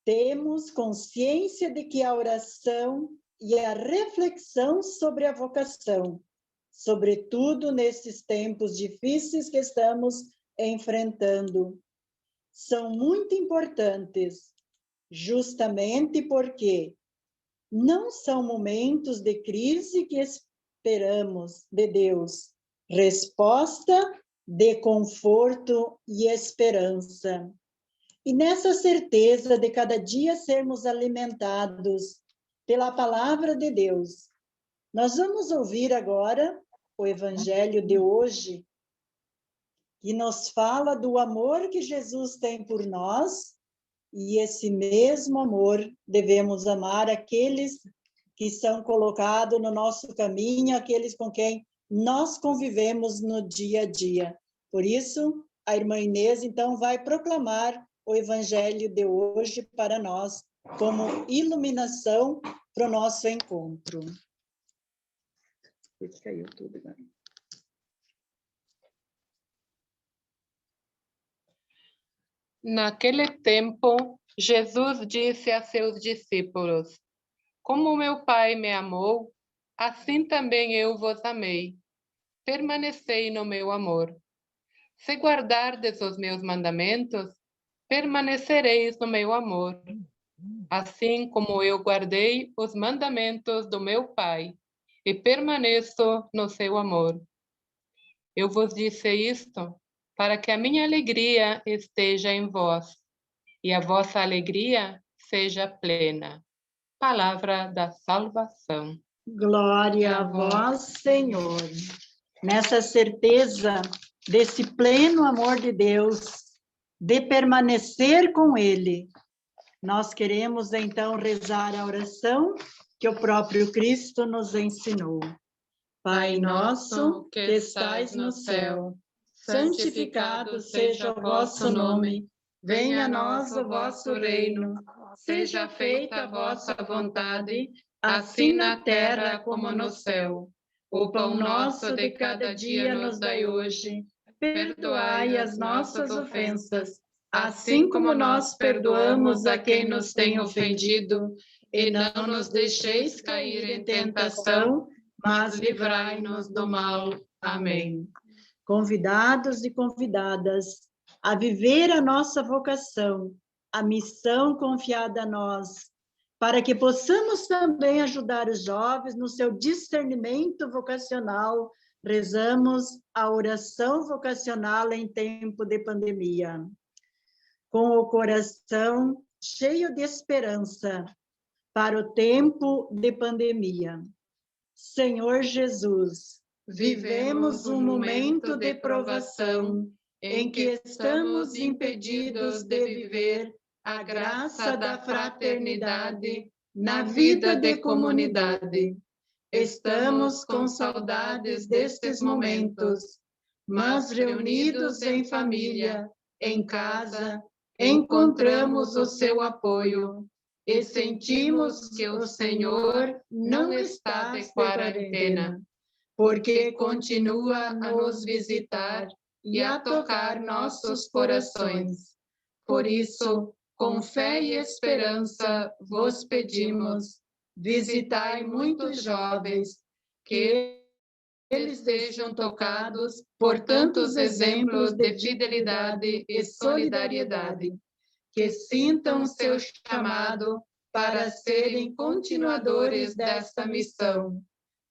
Temos consciência de que a oração e a reflexão sobre a vocação, sobretudo nesses tempos difíceis que estamos enfrentando, são muito importantes, justamente porque não são momentos de crise que esperamos de Deus resposta de conforto e esperança. E nessa certeza de cada dia sermos alimentados pela palavra de Deus, nós vamos ouvir agora o Evangelho de hoje, que nos fala do amor que Jesus tem por nós, e esse mesmo amor devemos amar aqueles que são colocados no nosso caminho, aqueles com quem nós convivemos no dia a dia. Por isso, a irmã Inês, então, vai proclamar o Evangelho de hoje para nós, como iluminação para o nosso encontro. Caiu tudo agora. Naquele tempo, Jesus disse a seus discípulos: Como meu Pai me amou, assim também eu vos amei. Permanecei no meu amor. Se guardardes os meus mandamentos, permanecereis no meu amor, assim como eu guardei os mandamentos do meu Pai e permaneço no seu amor. Eu vos disse isto para que a minha alegria esteja em vós e a vossa alegria seja plena. Palavra da salvação. Glória a vós, Senhor. Nessa certeza desse pleno amor de Deus, de permanecer com Ele, nós queremos então rezar a oração que o próprio Cristo nos ensinou. Pai nosso, que estais no céu, santificado seja o vosso nome, venha a nós o vosso reino, seja feita a vossa vontade, assim na terra como no céu. O pão nosso de cada dia nos dai hoje, perdoai as nossas ofensas, assim como nós perdoamos a quem nos tem ofendido, e não nos deixeis cair em tentação, mas livrai-nos do mal. Amém. Convidados e convidadas a viver a nossa vocação, a missão confiada a nós, para que possamos também ajudar os jovens no seu discernimento vocacional, rezamos a oração vocacional em tempo de pandemia. Com o coração cheio de esperança para o tempo de pandemia. Senhor Jesus, vivemos um momento de provação em que estamos impedidos de viver a graça da fraternidade na vida de comunidade. Estamos com saudades destes momentos, mas reunidos em família, em casa, encontramos o seu apoio e sentimos que o Senhor não está de quarentena, porque continua a nos visitar e a tocar nossos corações. Por isso, com fé e esperança, vos pedimos, visitai muitos jovens, que eles sejam tocados por tantos exemplos de fidelidade e solidariedade, que sintam seu chamado para serem continuadores desta missão,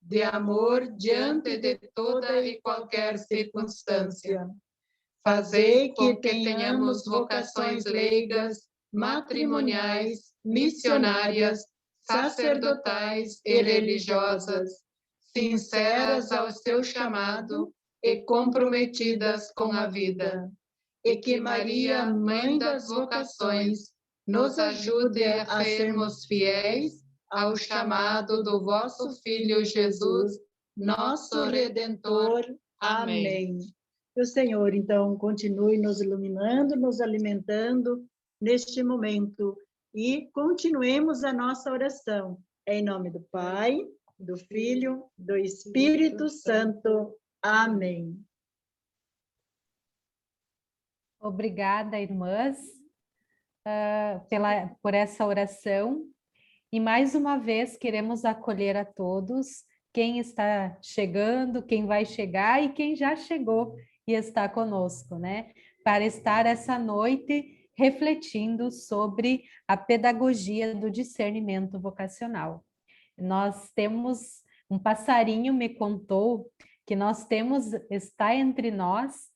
de amor diante de toda e qualquer circunstância. Fazei que tenhamos vocações leigas, matrimoniais, missionárias, sacerdotais e religiosas, sinceras ao seu chamado e comprometidas com a vida. E que Maria, Mãe das vocações, nos ajude a sermos fiéis ao chamado do vosso Filho Jesus, nosso Redentor. Amém. Que o Senhor, então, continue nos iluminando, nos alimentando neste momento e continuemos a nossa oração. Em nome do Pai, do Filho, do Espírito Santo. Amém. Obrigada, irmãs. por essa oração. E mais uma vez queremos acolher a todos, quem está chegando, quem vai chegar e quem já chegou e está conosco, né? Para estar essa noite refletindo sobre a pedagogia do discernimento vocacional. Nós temos, um passarinho me contou que está entre nós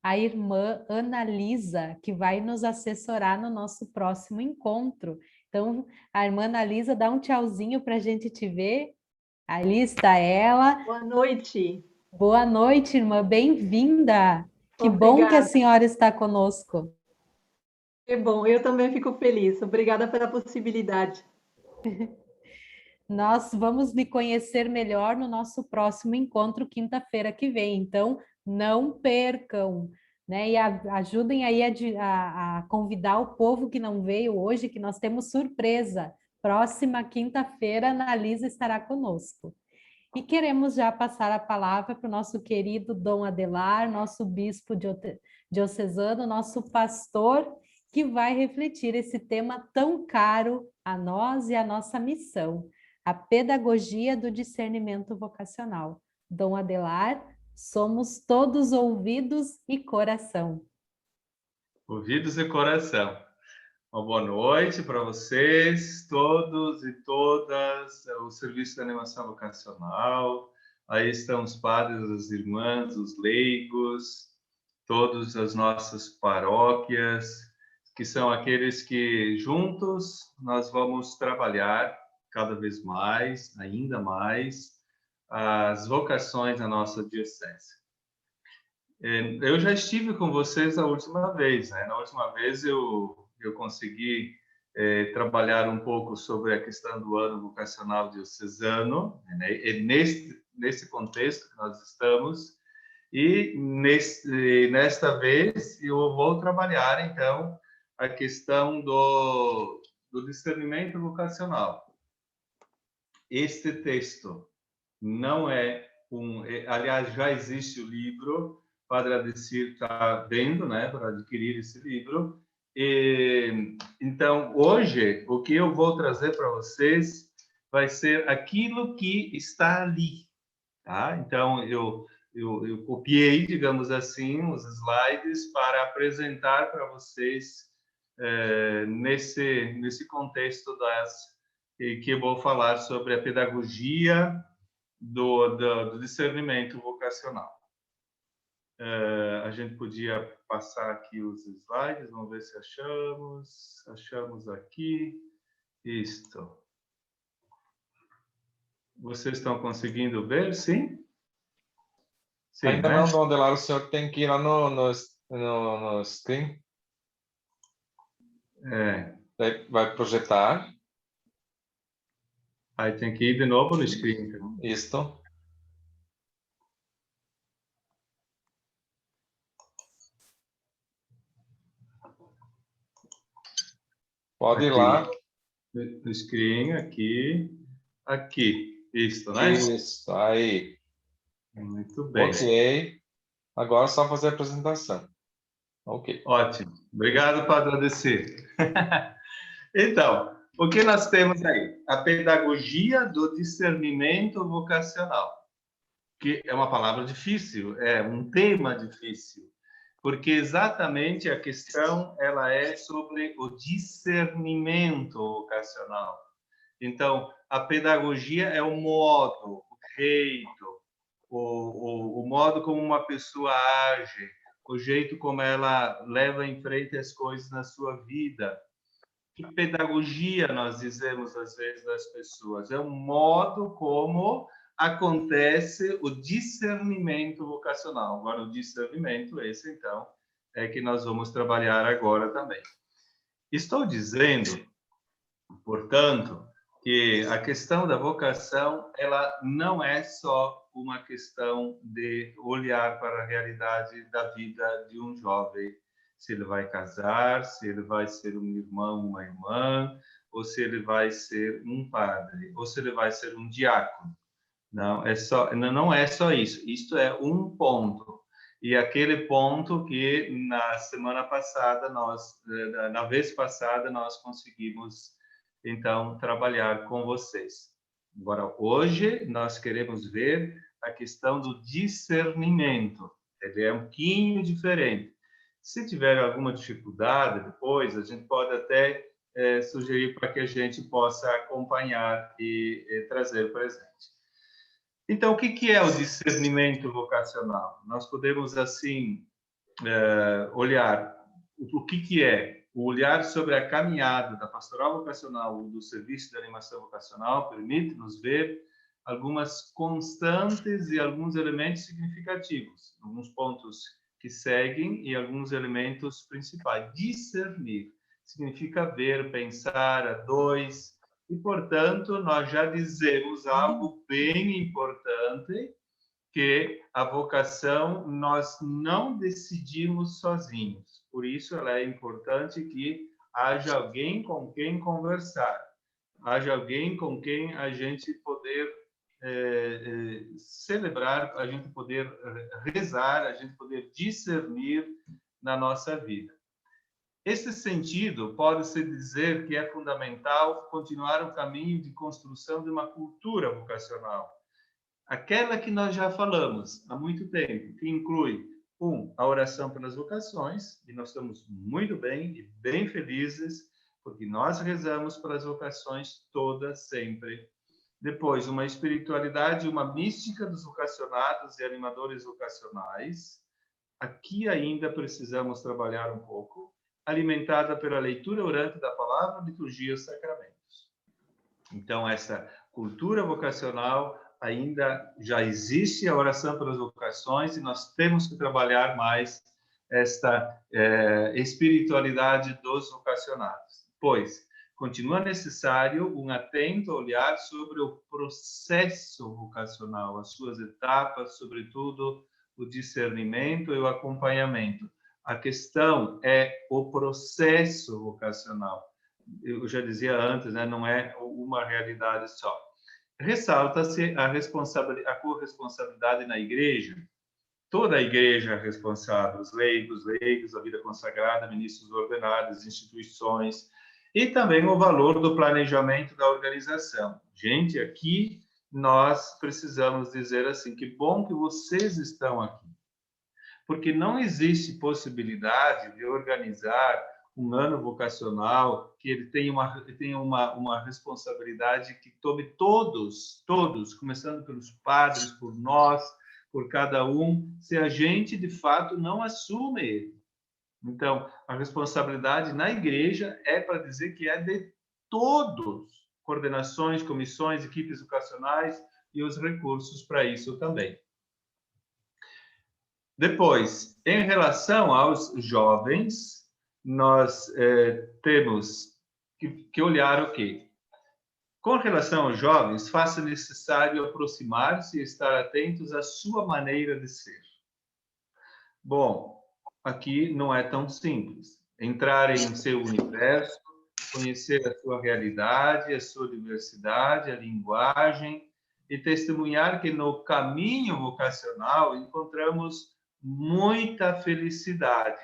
a irmã Ana Lisa, que vai nos assessorar no nosso próximo encontro. Então, a irmã Ana Lisa, dá um tchauzinho para a gente te ver. Ali está ela. Boa noite. Boa noite, irmã, bem-vinda. Que bom que a Obrigada. senhora está conosco. Que bom, eu também fico feliz. Obrigada pela possibilidade. Nós vamos lhe conhecer melhor no nosso próximo encontro, quinta-feira que vem. Então, não percam, né? E ajudem aí a convidar o povo que não veio hoje, que nós temos surpresa. Próxima quinta-feira, a Analisa estará conosco. E queremos já passar a palavra para o nosso querido Dom Adelar, nosso bispo diocesano, nosso pastor, que vai refletir esse tema tão caro a nós e a nossa missão, a pedagogia do discernimento vocacional. Dom Adelar, somos todos ouvidos e coração. Ouvidos e coração. Uma boa noite para vocês, todos e todas, o Serviço de Animação Vocacional. Aí estão os padres, as irmãs, os leigos, todas as nossas paróquias, que são aqueles que juntos nós vamos trabalhar cada vez mais, ainda mais, as vocações da nossa diocese. Eu já estive com vocês a última vez, né? Na última vez eu consegui trabalhar um pouco sobre a questão do ano vocacional diocesano, né? E nesse contexto que nós estamos, e nesta vez eu vou trabalhar, então, a questão do discernimento vocacional. Este texto não é aliás, já existe o livro, o Padre Adecir está vendo, né, para adquirir esse livro. Então, hoje, o que eu vou trazer para vocês vai ser aquilo que está ali, tá? Então, eu copiei, digamos assim, os slides para apresentar para vocês nesse contexto que eu vou falar sobre a pedagogia do discernimento vocacional. A gente podia passar aqui os slides, vamos ver se achamos. Achamos aqui. Isto. Vocês estão conseguindo ver, sim? Sim, ainda né? não, Dom Adelar, o senhor tem que ir lá no screen. Daí vai projetar. Aí tem que ir de novo no screen. Então. Isto. Pode ir lá. No screen, aqui. Isto, né? Isso, aí. Muito bem. Ok. Agora é só fazer a apresentação. Ok. Ótimo. Obrigado, Padre Adecir. Então, o que nós temos aí? A pedagogia do discernimento vocacional, que é uma palavra difícil, é um tema difícil, porque exatamente a questão ela é sobre o discernimento vocacional. Então, a pedagogia é o modo, o jeito, o modo como uma pessoa age, o jeito como ela leva em frente as coisas na sua vida. Que pedagogia nós dizemos às vezes das pessoas? É o modo como acontece o discernimento vocacional. Agora, o discernimento, esse então, é que nós vamos trabalhar agora também. Estou dizendo, portanto, que a questão da vocação, ela não é só uma questão de olhar para a realidade da vida de um jovem, se ele vai casar, se ele vai ser um irmão, uma irmã, ou se ele vai ser um padre, ou se ele vai ser um diácono. Não é só isso. Isto é um ponto. E aquele ponto que na semana passada, na vez passada, nós conseguimos, então, trabalhar com vocês. Agora, hoje, nós queremos ver a questão do discernimento. Ele é um pouquinho diferente. Se tiver alguma dificuldade depois, a gente pode até sugerir para que a gente possa acompanhar e trazer presente. Então, o que é o discernimento vocacional? Nós podemos, assim, olhar o que é o olhar sobre a caminhada da pastoral vocacional, do serviço de animação vocacional, permite-nos ver algumas constantes e alguns elementos significativos, alguns pontos que seguem e alguns elementos principais. Discernir significa ver, pensar a dois, e, portanto, nós já dizemos algo bem importante, que a vocação nós não decidimos sozinhos. Por isso, ela é importante que haja alguém com quem conversar, haja alguém com quem a gente poder celebrar, a gente poder rezar, a gente poder discernir na nossa vida. Esse sentido, pode-se dizer que é fundamental continuar o caminho de construção de uma cultura vocacional, aquela que nós já falamos há muito tempo, que inclui, a oração pelas vocações, e nós estamos muito bem e bem felizes, porque nós rezamos pelas vocações todas, sempre. Depois, uma espiritualidade, uma mística dos vocacionados e animadores vocacionais. Aqui ainda precisamos trabalhar um pouco, alimentada pela leitura orante da palavra, liturgia e os sacramentos. Então, essa cultura vocacional ainda já existe, a oração pelas vocações, e nós temos que trabalhar mais esta espiritualidade dos vocacionados. Pois, continua necessário um atento olhar sobre o processo vocacional, as suas etapas, sobretudo o discernimento e o acompanhamento. A questão é o processo vocacional. Eu já dizia antes, né, não é uma realidade só. Ressalta-se a corresponsabilidade na igreja. Toda a igreja é responsável, os leigos, a vida consagrada, ministros ordenados, instituições, e também o valor do planejamento da organização. Gente, aqui nós precisamos dizer assim, que bom que vocês estão aqui, porque não existe possibilidade de organizar um ano vocacional que ele tenha uma responsabilidade que tome todos, começando pelos padres, por nós, por cada um, se a gente, de fato, não assume ele. Então, a responsabilidade na igreja é para dizer que é de todos, coordenações, comissões, equipes vocacionais e os recursos para isso também. Depois, em relação aos jovens, nós temos que olhar o quê? Com relação aos jovens, faça necessário aproximar-se e estar atentos à sua maneira de ser. Bom, aqui não é tão simples. Entrar em seu universo, conhecer a sua realidade, a sua diversidade, a linguagem, e testemunhar que no caminho vocacional encontramos muita felicidade.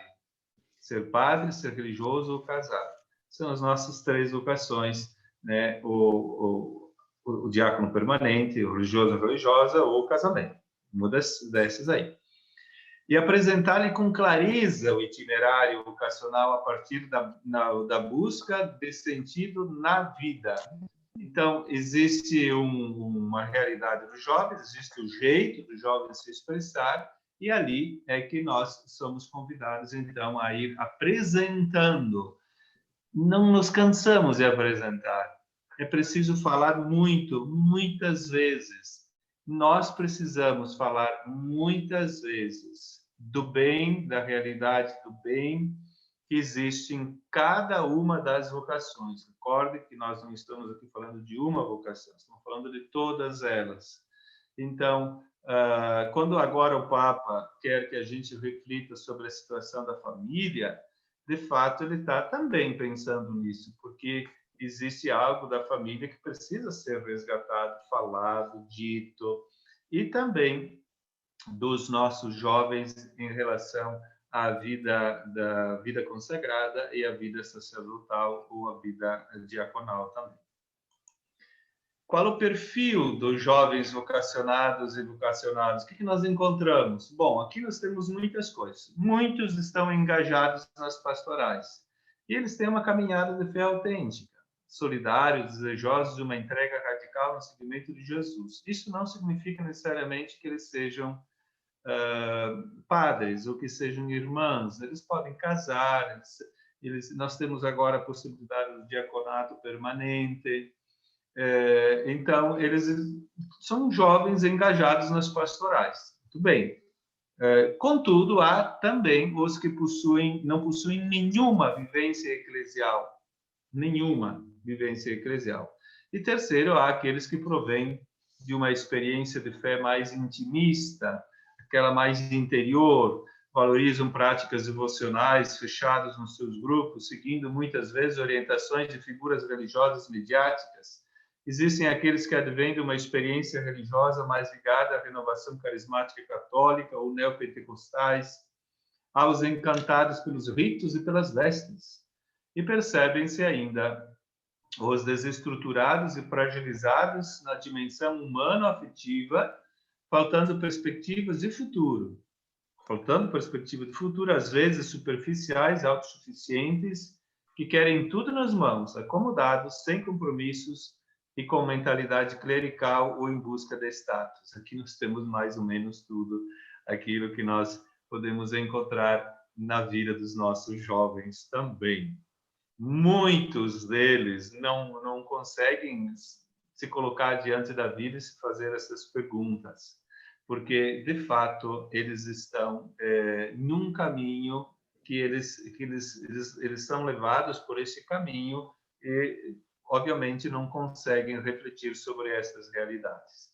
Ser padre, ser religioso ou casado. São as nossas 3 vocações, né? O diácono permanente, o religioso ou religiosa, ou o casamento. Uma dessas aí. E apresentar-lhe com clareza o itinerário vocacional a partir da busca de sentido na vida. Então, existe uma realidade dos jovens, existe o jeito dos jovens se expressar, e ali é que nós somos convidados, então, a ir apresentando. Não nos cansamos de apresentar. É preciso falar muito, muitas vezes. Nós precisamos falar muitas vezes do bem, da realidade do bem que existe em cada uma das vocações. Recorde que nós não estamos aqui falando de uma vocação, estamos falando de todas elas. Então, quando agora o Papa quer que a gente reflita sobre a situação da família, de fato, ele está também pensando nisso, porque existe algo da família que precisa ser resgatado, falado, dito, e também dos nossos jovens em relação à vida da vida consagrada e à vida sacerdotal ou à vida diaconal também. Qual o perfil dos jovens vocacionados e vocacionados? O que nós encontramos? Bom, aqui nós temos muitas coisas. Muitos estão engajados nas pastorais. E eles têm uma caminhada de fé autêntica, solidários, desejosos de uma entrega radical no seguimento de Jesus. Isso não significa necessariamente que eles sejam padres ou que sejam irmãs. Eles podem casar. Nós temos agora a possibilidade do diaconato permanente. Então, eles são jovens engajados nas pastorais. Muito bem. Contudo, há também os que não possuem nenhuma vivência eclesial. Nenhuma vivência eclesial. E terceiro, há aqueles que provêm de uma experiência de fé mais intimista, aquela mais interior, valorizam práticas devocionais fechadas nos seus grupos, seguindo muitas vezes orientações de figuras religiosas mediáticas. Existem aqueles que advêm de uma experiência religiosa mais ligada à renovação carismática católica ou neopentecostais, aos encantados pelos ritos e pelas vestes. E percebem-se ainda os desestruturados e fragilizados na dimensão humano-afetiva, faltando perspectivas de futuro. Faltando perspectiva de futuro, às vezes superficiais, autossuficientes, que querem tudo nas mãos, acomodados, sem compromissos, e com mentalidade clerical ou em busca de status. Aqui nós temos mais ou menos tudo aquilo que nós podemos encontrar na vida dos nossos jovens também. Muitos deles não conseguem se colocar diante da vida e se fazer essas perguntas, porque, de fato, eles estão num caminho que eles são levados por esse caminho e obviamente não conseguem refletir sobre essas realidades.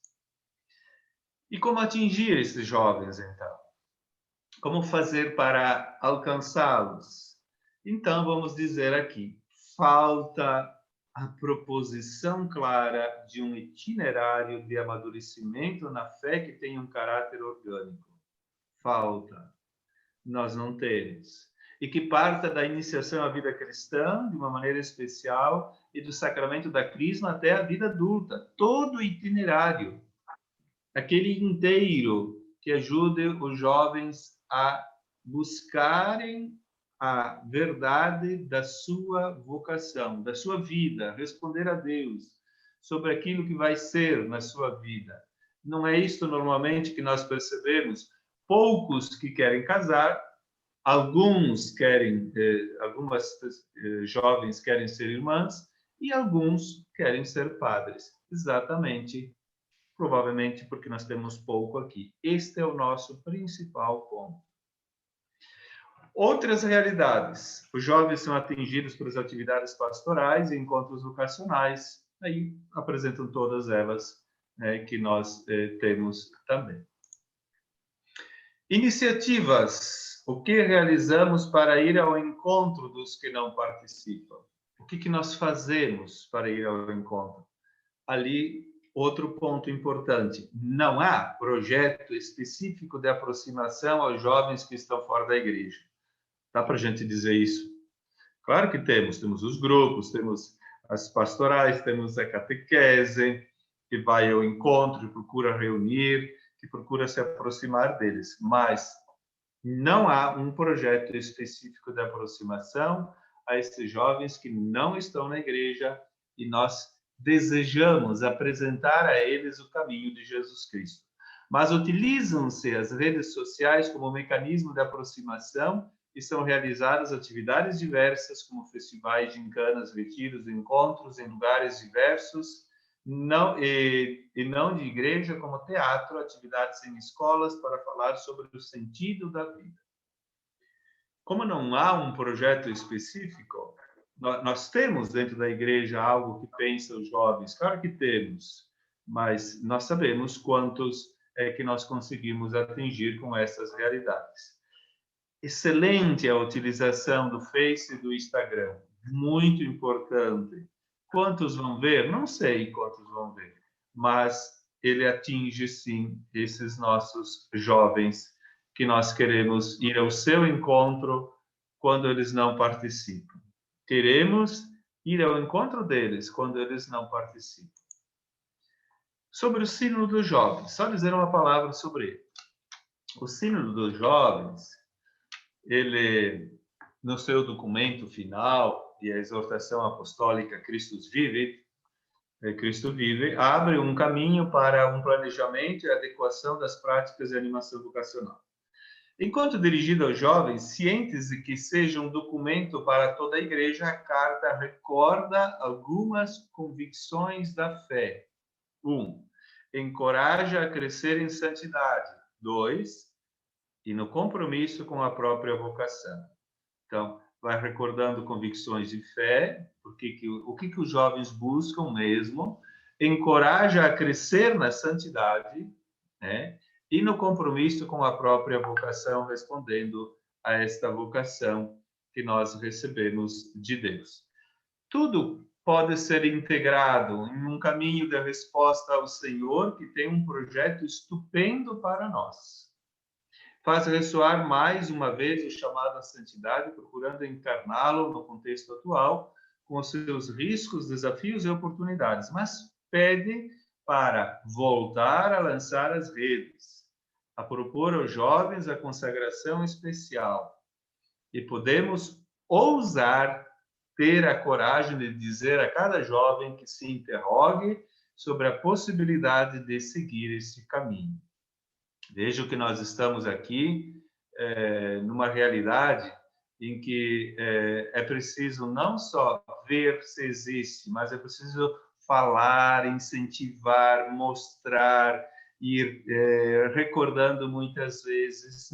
E como atingir esses jovens, então? Como fazer para alcançá-los? Então, vamos dizer aqui, falta a proposição clara de um itinerário de amadurecimento na fé que tenha um caráter orgânico. Falta. Nós não temos. E que parta da iniciação à vida cristã, de uma maneira especial, e do sacramento da crisma até a vida adulta. Todo o itinerário, aquele inteiro que ajude os jovens a buscarem a verdade da sua vocação, da sua vida, responder a Deus sobre aquilo que vai ser na sua vida. Não é isto normalmente que nós percebemos? Poucos que querem casar, algumas jovens querem ser irmãs e alguns querem ser padres. Exatamente, provavelmente porque nós temos pouco aqui. Este é o nosso principal ponto. Outras realidades. Os jovens são atingidos pelas atividades pastorais e encontros vocacionais. Aí apresentam todas elas que nós temos também. Iniciativas. O que realizamos para ir ao encontro dos que não participam? O que nós fazemos para ir ao encontro? Ali, outro ponto importante. Não há projeto específico de aproximação aos jovens que estão fora da igreja. Dá para a gente dizer isso? Claro que temos. Temos os grupos, temos as pastorais, temos a catequese, que vai ao encontro e procura reunir, que procura se aproximar deles. Mas não há um projeto específico de aproximação a esses jovens que não estão na igreja e nós desejamos apresentar a eles o caminho de Jesus Cristo. Mas utilizam-se as redes sociais como mecanismo de aproximação e são realizadas atividades diversas, como festivais, gincanas, retiros, encontros em lugares diversos, não de igreja, como teatro, atividades em escolas para falar sobre o sentido da vida. Como não há um projeto específico, nós temos dentro da igreja algo que pensa os jovens, claro que temos, mas nós sabemos quantos é que nós conseguimos atingir com essas realidades. Excelente a utilização do Face e do Instagram, muito importante. Quantos vão ver? Não sei quantos vão ver, mas ele atinge, sim, esses nossos jovens que nós queremos ir ao seu encontro quando eles não participam. Queremos ir ao encontro deles quando eles não participam. Sobre o Sínodo dos Jovens, só dizer uma palavra sobre ele. O Sínodo dos Jovens, ele, no seu documento final e a exortação apostólica Cristo Vive, abre um caminho para um planejamento e adequação das práticas de animação vocacional. Enquanto dirigida aos jovens, cientes de que seja um documento para toda a igreja, a carta recorda algumas convicções da fé. 1. Encoraja a crescer em santidade. 2. E no compromisso com a própria vocação. Então, vai recordando convicções de fé, o que os jovens buscam mesmo, encoraja a crescer na santidade, né? E no compromisso com a própria vocação, respondendo a esta vocação que nós recebemos de Deus. Tudo pode ser integrado em um caminho de resposta ao Senhor, que tem um projeto estupendo para nós. Faz ressoar mais uma vez o chamado à santidade, procurando encarná-lo no contexto atual, com os seus riscos, desafios e oportunidades, mas pede para voltar a lançar as redes, a propor aos jovens a consagração especial. E podemos ousar ter a coragem de dizer a cada jovem que se interrogue sobre a possibilidade de seguir esse caminho. Vejo que nós estamos aqui numa realidade em que é preciso não só ver se existe, mas é preciso falar, incentivar, mostrar, ir recordando muitas vezes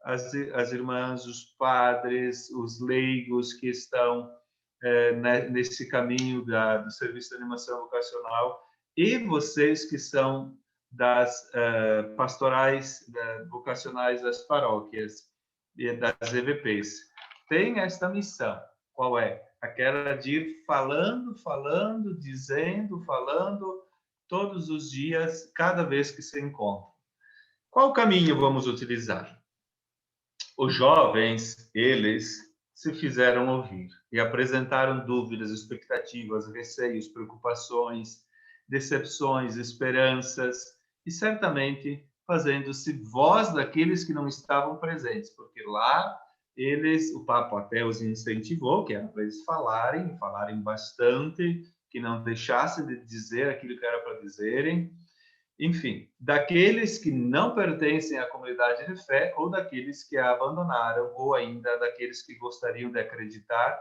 as irmãs, os padres, os leigos que estão nesse caminho do serviço de animação vocacional, e vocês que são das pastorais vocacionais das paróquias e das EVPs. Tem esta missão. Qual é? Aquela de ir falando, dizendo, falando todos os dias, cada vez que se encontram. Qual caminho vamos utilizar? Os jovens, eles se fizeram ouvir e apresentaram dúvidas, expectativas, receios, preocupações, decepções, esperanças, e certamente fazendo-se voz daqueles que não estavam presentes, porque lá o Papa até os incentivou, que era para eles falarem bastante, que não deixassem de dizer aquilo que era para dizerem. Enfim, daqueles que não pertencem à comunidade de fé, ou daqueles que a abandonaram, ou ainda daqueles que gostariam de acreditar,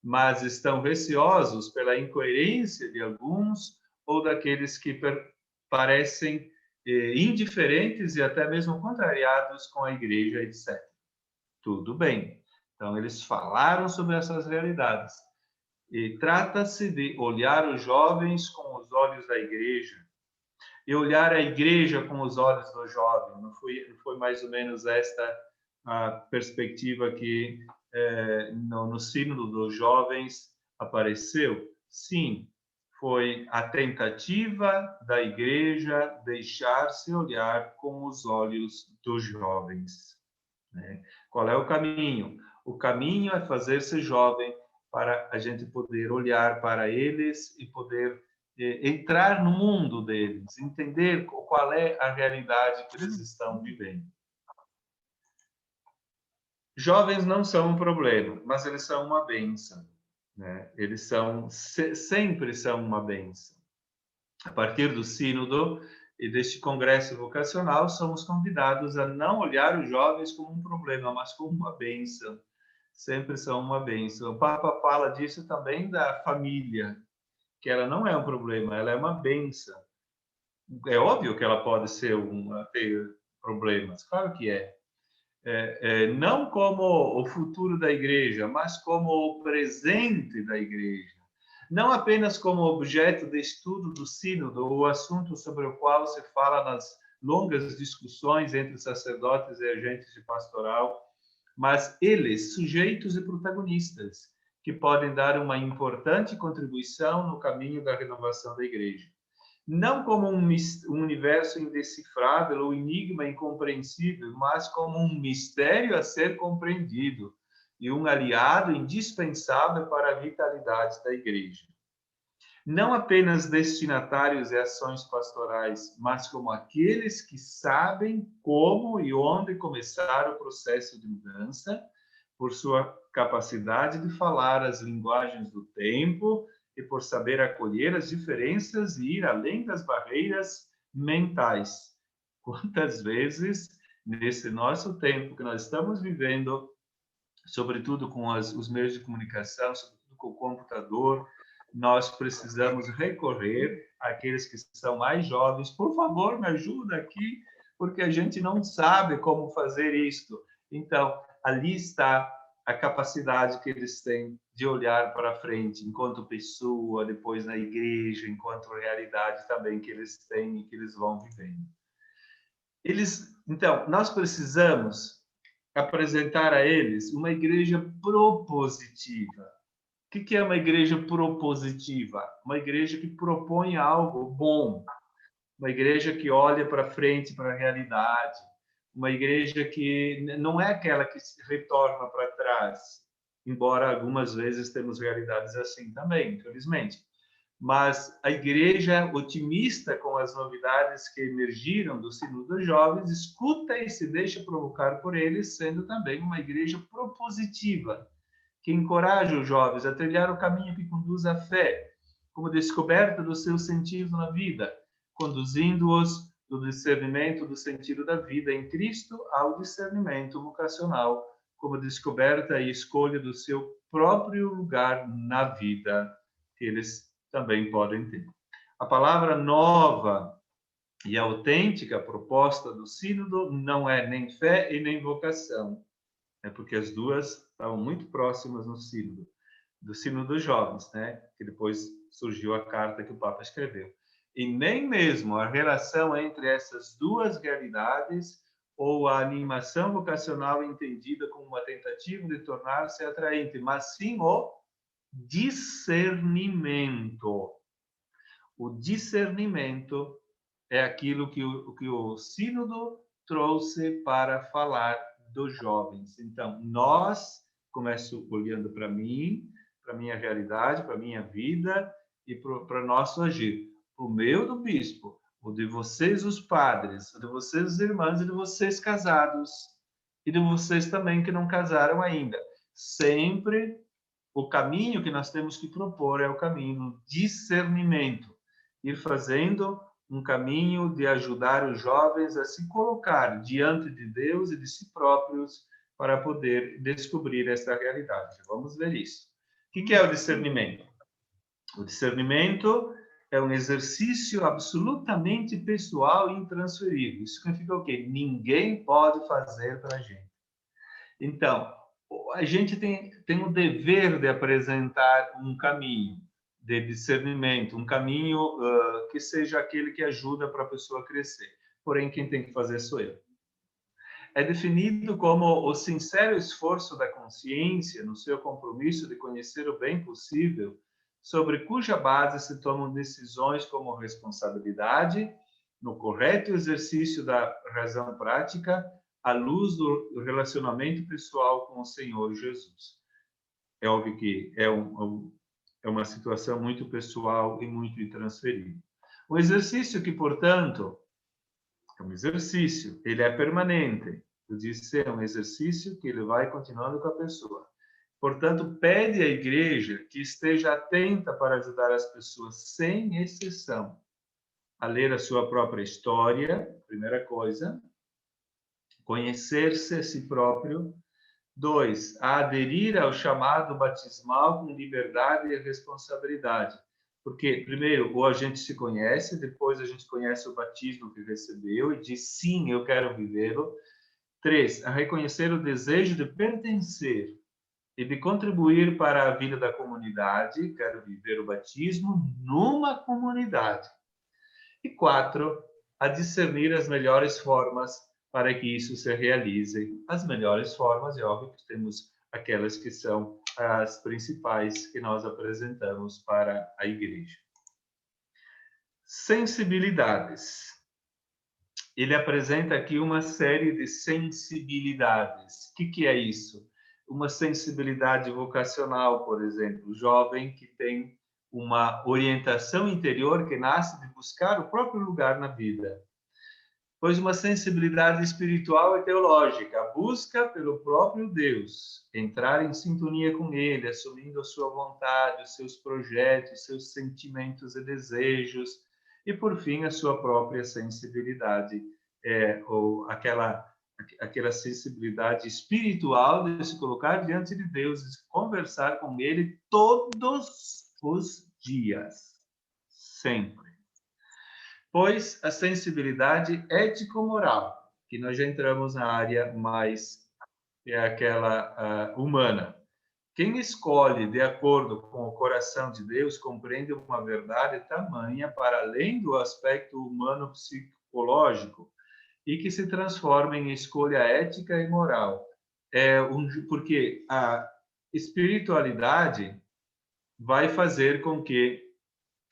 mas estão receosos pela incoerência de alguns, ou daqueles que parecem indiferentes e até mesmo contrariados com a igreja, etc. Tudo bem. Então, eles falaram sobre essas realidades. E trata-se de olhar os jovens com os olhos da igreja, e olhar a igreja com os olhos do jovem. Não foi mais ou menos esta a perspectiva que no Sínodo dos Jovens apareceu? Sim, foi a tentativa da igreja deixar-se olhar com os olhos dos jovens. Né? Qual é o caminho? O caminho é fazer-se jovem para a gente poder olhar para eles e poder entrar no mundo deles, entender qual é a realidade que eles estão vivendo. Jovens não são um problema, mas eles são uma bênção, né? Eles sempre são uma bênção. A partir do Sínodo e deste congresso vocacional, somos convidados a não olhar os jovens como um problema, mas como uma bênção. Sempre são uma bênção. O Papa fala disso também da família, que ela não é um problema, ela é uma bênção. É óbvio que ela pode ter problemas, claro que é. Não como o futuro da igreja, mas como o presente da igreja. Não apenas como objeto de estudo do sínodo, o assunto sobre o qual se fala nas longas discussões entre sacerdotes e agentes de pastoral, mas eles, sujeitos e protagonistas, que podem dar uma importante contribuição no caminho da renovação da igreja. não como um universo indecifrável ou enigma incompreensível, mas como um mistério a ser compreendido e um aliado indispensável para a vitalidade da igreja. Não apenas destinatários de ações pastorais, mas como aqueles que sabem como e onde começar o processo de mudança, por sua capacidade de falar as linguagens do tempo e por saber acolher as diferenças e ir além das barreiras mentais. Quantas vezes, nesse nosso tempo que nós estamos vivendo, sobretudo com os meios de comunicação, sobretudo com o computador, nós precisamos recorrer àqueles que são mais jovens. Por favor, me ajuda aqui, porque a gente não sabe como fazer isto. Então, ali está a capacidade que eles têm de olhar para frente, enquanto pessoa, depois na igreja, enquanto realidade também que eles têm e que eles vão vivendo. Então, nós precisamos apresentar a eles uma igreja propositiva. O que é uma igreja propositiva? Uma igreja que propõe algo bom, uma igreja que olha para frente, para a realidade, uma igreja que não é aquela que se retorna para trás, embora algumas vezes temos realidades assim também, infelizmente. Mas a igreja otimista com as novidades que emergiram do Sínodo dos Jovens, escuta e se deixa provocar por eles, sendo também uma igreja propositiva, que encoraja os jovens a trilhar o caminho que conduz à fé, como descoberta do seu sentido na vida, conduzindo-os do discernimento do sentido da vida em Cristo ao discernimento vocacional, como descoberta e escolha do seu próprio lugar na vida, que eles também podem ter. A palavra nova e autêntica proposta do Sínodo não é nem fé e nem vocação, é porque as duas estavam muito próximas no Sínodo, do Sínodo dos Jovens, né? Que depois surgiu a carta que o Papa escreveu. E nem mesmo a relação entre essas duas realidades ou a animação vocacional entendida como uma tentativa de tornar-se atraente, mas sim o discernimento. O discernimento é aquilo que o Sínodo trouxe para falar dos jovens. Então, nós, começo olhando para mim, para minha realidade, para minha vida e para nosso agir. O meu do bispo, o de vocês os padres, o de vocês os irmãos e de vocês casados e de vocês também que não casaram ainda. Sempre o caminho que nós temos que propor é o caminho do discernimento, ir fazendo um caminho de ajudar os jovens a se colocar diante de Deus e de si próprios para poder descobrir essa realidade. Vamos ver isso. O que é o discernimento? O discernimento é um exercício absolutamente pessoal e intransferível. Isso significa o quê? Ninguém pode fazer para a gente. Então, a gente tem o dever de apresentar um caminho de discernimento, um caminho que seja aquele que ajuda para a pessoa crescer. Porém, quem tem que fazer sou eu. É definido como o sincero esforço da consciência no seu compromisso de conhecer o bem possível, sobre cuja base se tomam decisões como responsabilidade, no correto exercício da razão prática, à luz do relacionamento pessoal com o Senhor Jesus. É óbvio que é uma situação muito pessoal e muito intransferível. O exercício que, portanto, é um exercício, ele é permanente. Eu disse, é um exercício que ele vai continuando com a pessoa. Portanto, pede à igreja que esteja atenta para ajudar as pessoas, sem exceção, a ler a sua própria história, primeira coisa, conhecer-se a si próprio. 2, a aderir ao chamado batismal com liberdade e responsabilidade. Porque, primeiro, ou a gente se conhece, depois a gente conhece o batismo que recebeu e diz, sim, eu quero vivê-lo. 3, a reconhecer o desejo de pertencer e de contribuir para a vida da comunidade, quero viver o batismo numa comunidade. E 4, a discernir as melhores formas para que isso se realize. As melhores formas, é óbvio que temos aquelas que são as principais que nós apresentamos para a igreja. Sensibilidades. Ele apresenta aqui uma série de sensibilidades. O que é isso? Uma sensibilidade vocacional, por exemplo, jovem que tem uma orientação interior que nasce de buscar o próprio lugar na vida. Pois uma sensibilidade espiritual e teológica, a busca pelo próprio Deus, entrar em sintonia com Ele, assumindo a sua vontade, os seus projetos, seus sentimentos e desejos, e por fim a sua própria sensibilidade, ou aquela sensibilidade espiritual de se colocar diante de Deus, de conversar com Ele todos os dias, sempre. Pois a sensibilidade ético-moral, que nós já entramos na área mais aquela humana. Quem escolhe de acordo com o coração de Deus compreende uma verdade tamanha para além do aspecto humano-psicológico e que se transforma em escolha ética e moral. Porque a espiritualidade vai fazer com que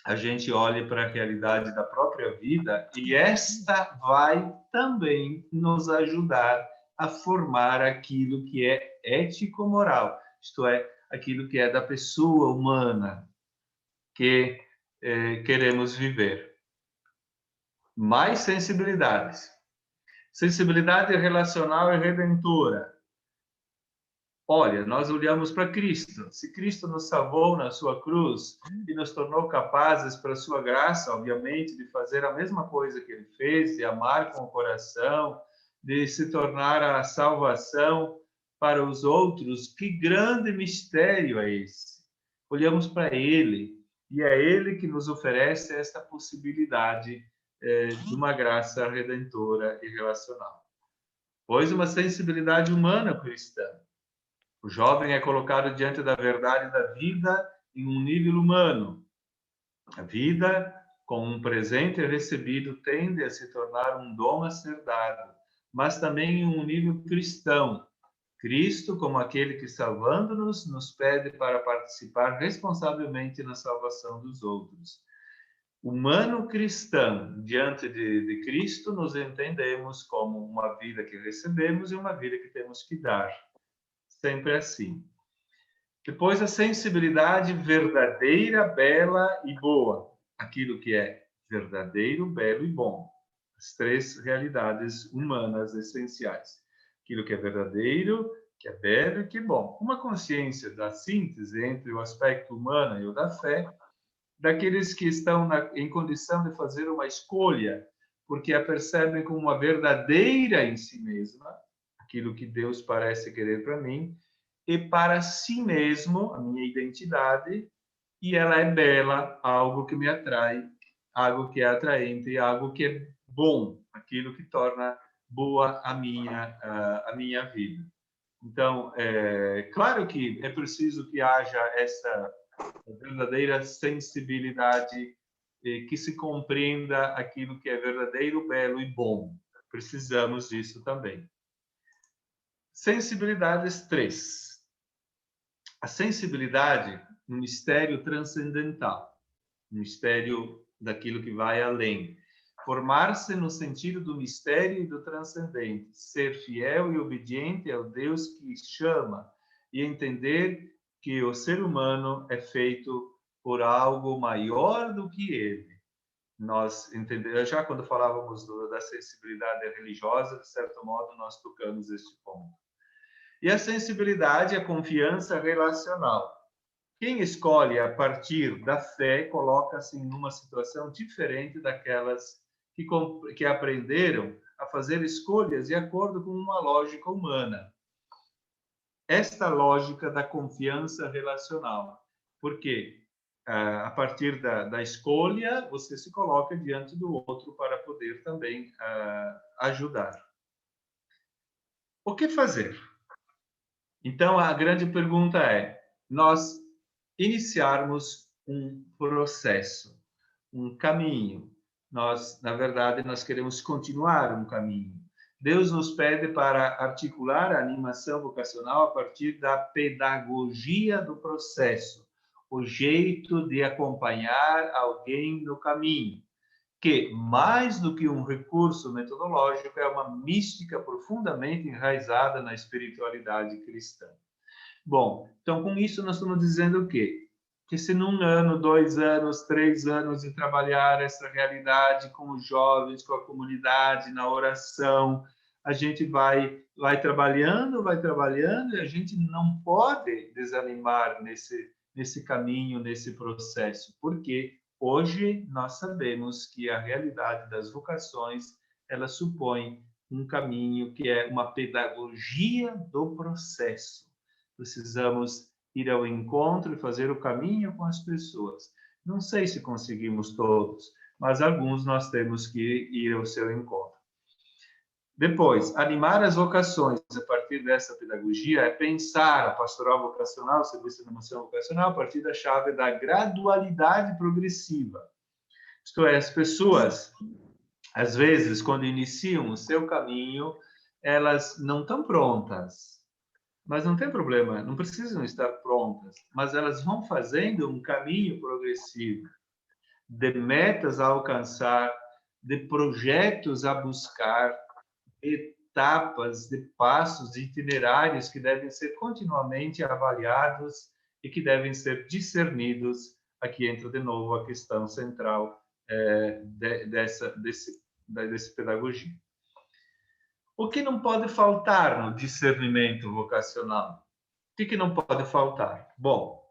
a gente olhe para a realidade da própria vida e esta vai também nos ajudar a formar aquilo que é ético-moral, isto é, aquilo que é da pessoa humana que queremos viver. Mais sensibilidades. Sensibilidade relacional e redentora. Olha, nós olhamos para Cristo. Se Cristo nos salvou na sua cruz e nos tornou capazes, para sua graça, obviamente, de fazer a mesma coisa que ele fez, de amar com o coração, de se tornar a salvação para os outros, que grande mistério é esse? Olhamos para ele e é ele que nos oferece esta possibilidade de uma graça redentora e relacional. Pois uma sensibilidade humana cristã. O jovem é colocado diante da verdade da vida em um nível humano. A vida, com um presente recebido, tende a se tornar um dom a ser dado, mas também em um nível cristão. Cristo, como aquele que, salvando-nos, nos pede para participar responsavelmente na salvação dos outros. Humano cristão, diante de Cristo, nos entendemos como uma vida que recebemos e uma vida que temos que dar. Sempre assim. Depois, a sensibilidade verdadeira, bela e boa. Aquilo que é verdadeiro, belo e bom. As três realidades humanas essenciais. Aquilo que é verdadeiro, que é belo e que é bom. Uma consciência da síntese entre o aspecto humano e o da fé, daqueles que estão em condição de fazer uma escolha, porque a percebem como uma verdadeira em si mesma, aquilo que Deus parece querer para mim, e para si mesmo, a minha identidade, e ela é bela, algo que me atrai, algo que é atraente, algo que é bom, aquilo que torna boa a minha vida. Então, claro que é preciso que haja essa verdadeira sensibilidade, que se compreenda aquilo que é verdadeiro, belo e bom. Precisamos disso também. Sensibilidades 3. A sensibilidade, um mistério transcendental, um mistério daquilo que vai além. Formar-se no sentido do mistério e do transcendente, ser fiel e obediente ao Deus que chama e entender que o ser humano é feito por algo maior do que ele. Nós entendemos, já quando falávamos da sensibilidade religiosa, de certo modo, nós tocamos este ponto. E a sensibilidade, a confiança relacional. Quem escolhe a partir da fé coloca-se em uma situação diferente daquelas que aprenderam a fazer escolhas de acordo com uma lógica humana. Esta lógica da confiança relacional. Porque a partir da escolha, você se coloca diante do outro para poder também ajudar. O que fazer? Então, a grande pergunta é, nós iniciarmos um processo, um caminho. Na verdade, nós queremos continuar um caminho. Deus nos pede para articular a animação vocacional a partir da pedagogia do processo, o jeito de acompanhar alguém no caminho. que, mais do que um recurso metodológico, é uma mística profundamente enraizada na espiritualidade cristã. Bom, então com isso nós estamos dizendo o quê? Que se num ano, 2 anos, 3 anos de trabalhar essa realidade com os jovens, com a comunidade, na oração, a gente vai trabalhando, e a gente não pode desanimar nesse caminho, nesse processo, porque hoje nós sabemos que a realidade das vocações, ela supõe um caminho que é uma pedagogia do processo. Precisamos ir ao encontro e fazer o caminho com as pessoas. Não sei se conseguimos todos, mas alguns nós temos que ir ao seu encontro. Depois, animar as vocações a partir dessa pedagogia é pensar a pastoral vocacional, o serviço de animação vocacional, a partir da chave da gradualidade progressiva. Isto é, as pessoas, às vezes, quando iniciam o seu caminho, elas não estão prontas. Mas não tem problema, não precisam estar prontas, mas elas vão fazendo um caminho progressivo, de metas a alcançar, de projetos a buscar, etapas, de passos, de itinerários que devem ser continuamente avaliados e que devem ser discernidos. Aqui entra de novo a questão central desse pedagogia. O que não pode faltar no discernimento vocacional? O que não pode faltar? Bom,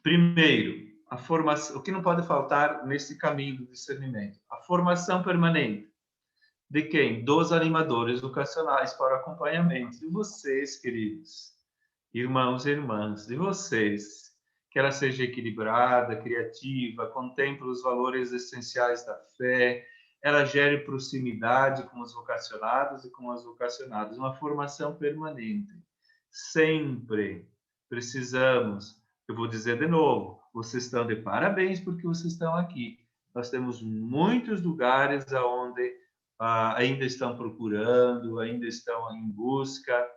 primeiro, a formação. O que não pode faltar nesse caminho do discernimento? A formação permanente. De quem? Dos animadores vocacionais para o acompanhamento. De vocês, queridos, irmãos e irmãs, de vocês. Que ela seja equilibrada, criativa, contemple os valores essenciais da fé, ela gere proximidade com os vocacionados e com as vocacionadas, uma formação permanente. Sempre precisamos, eu vou dizer de novo, vocês estão de parabéns porque vocês estão aqui. Nós temos muitos lugares onde ainda estão procurando, ainda estão em busca,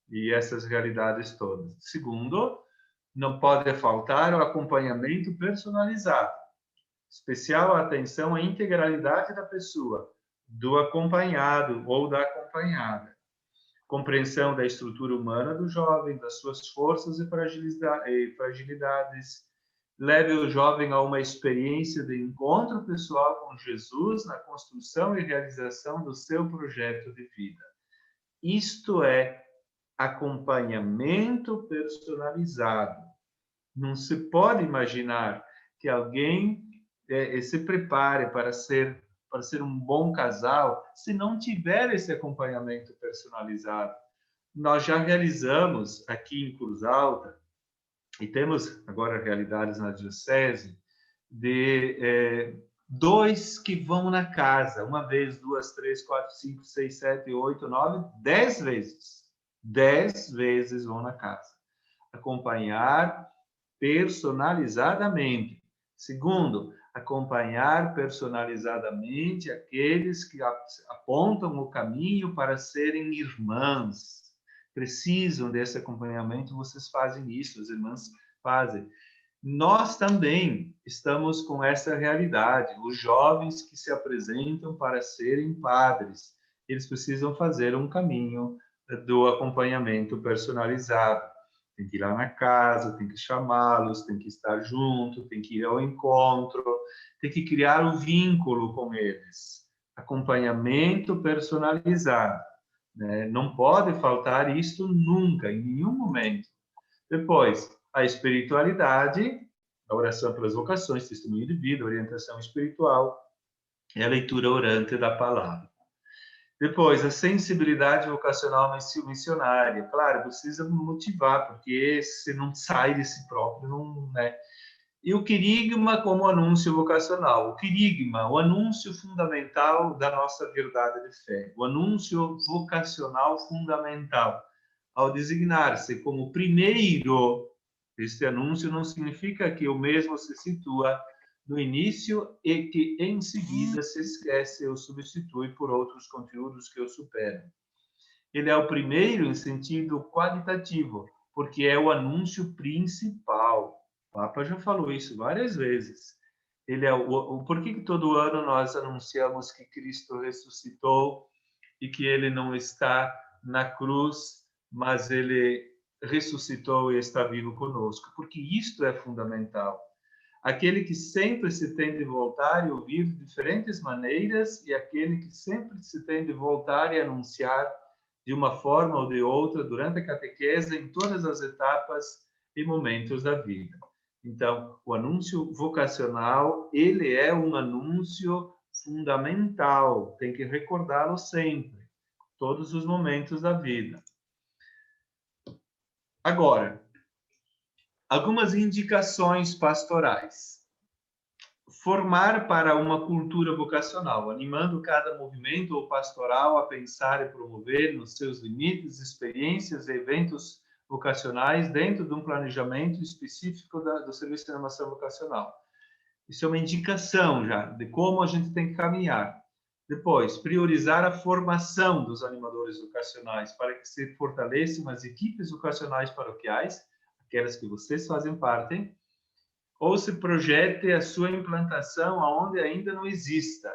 e essas realidades todas. Segundo, não pode faltar o acompanhamento personalizado. Especial atenção à integralidade da pessoa, do acompanhado ou da acompanhada. Compreensão da estrutura humana do jovem, das suas forças e fragilidades. Leve o jovem a uma experiência de encontro pessoal com Jesus na construção e realização do seu projeto de vida. Isto é acompanhamento personalizado. Não se pode imaginar que alguém se prepare para ser um bom casal se não tiver esse acompanhamento personalizado. Nós já realizamos aqui em Cruz Alta, e temos agora realidades na diocese, de 2 que vão na casa, 1 vez, 2, 3, 4, 5, 6, 7, 8, 9, 10 vezes. 10 vezes vão na casa. Acompanhar personalizadamente. Segundo, acompanhar personalizadamente aqueles que apontam o caminho para serem irmãs. Precisam desse acompanhamento, vocês fazem isso, as irmãs fazem. Nós também estamos com essa realidade. Os jovens que se apresentam para serem padres, eles precisam fazer um caminho do acompanhamento personalizado. Tem que ir lá na casa, tem que chamá-los, tem que estar junto, tem que ir ao encontro, tem que criar o vínculo com eles. Acompanhamento personalizado, né? Não pode faltar isso nunca, em nenhum momento. Depois, a espiritualidade, a oração pelas vocações, testemunho de vida, orientação espiritual e a leitura orante da palavra. Depois, a sensibilidade vocacional missionária. Claro, precisa motivar, porque se não sai de si próprio, não, né? E o querigma como anúncio vocacional. O querigma, o anúncio fundamental da nossa verdade de fé. O anúncio vocacional fundamental. Ao designar-se como primeiro, este anúncio não significa que o mesmo se situa no início e que em seguida se esquece ou substitui por outros conteúdos que o superam. Ele é o primeiro em sentido qualitativo, porque é o anúncio principal. O Papa já falou isso várias vezes. Ele é por que todo ano nós anunciamos que Cristo ressuscitou e que ele não está na cruz, mas ele ressuscitou e está vivo conosco? Porque isto é fundamental. Aquele que sempre se tem de voltar e ouvir de diferentes maneiras, e aquele que sempre se tem de voltar e anunciar de uma forma ou de outra durante a catequese em todas as etapas e momentos da vida. Então, o anúncio vocacional, ele é um anúncio fundamental, tem que recordá-lo sempre, todos os momentos da vida. Agora, algumas indicações pastorais. Formar para uma cultura vocacional, animando cada movimento ou pastoral a pensar e promover nos seus limites, experiências e eventos vocacionais dentro de um planejamento específico do Serviço de Animação Vocacional. Isso é uma indicação já de como a gente tem que caminhar. Depois, priorizar a formação dos animadores vocacionais para que se fortaleçam as equipes vocacionais paroquiais, aquelas que vocês fazem parte, ou se projete a sua implantação aonde ainda não exista.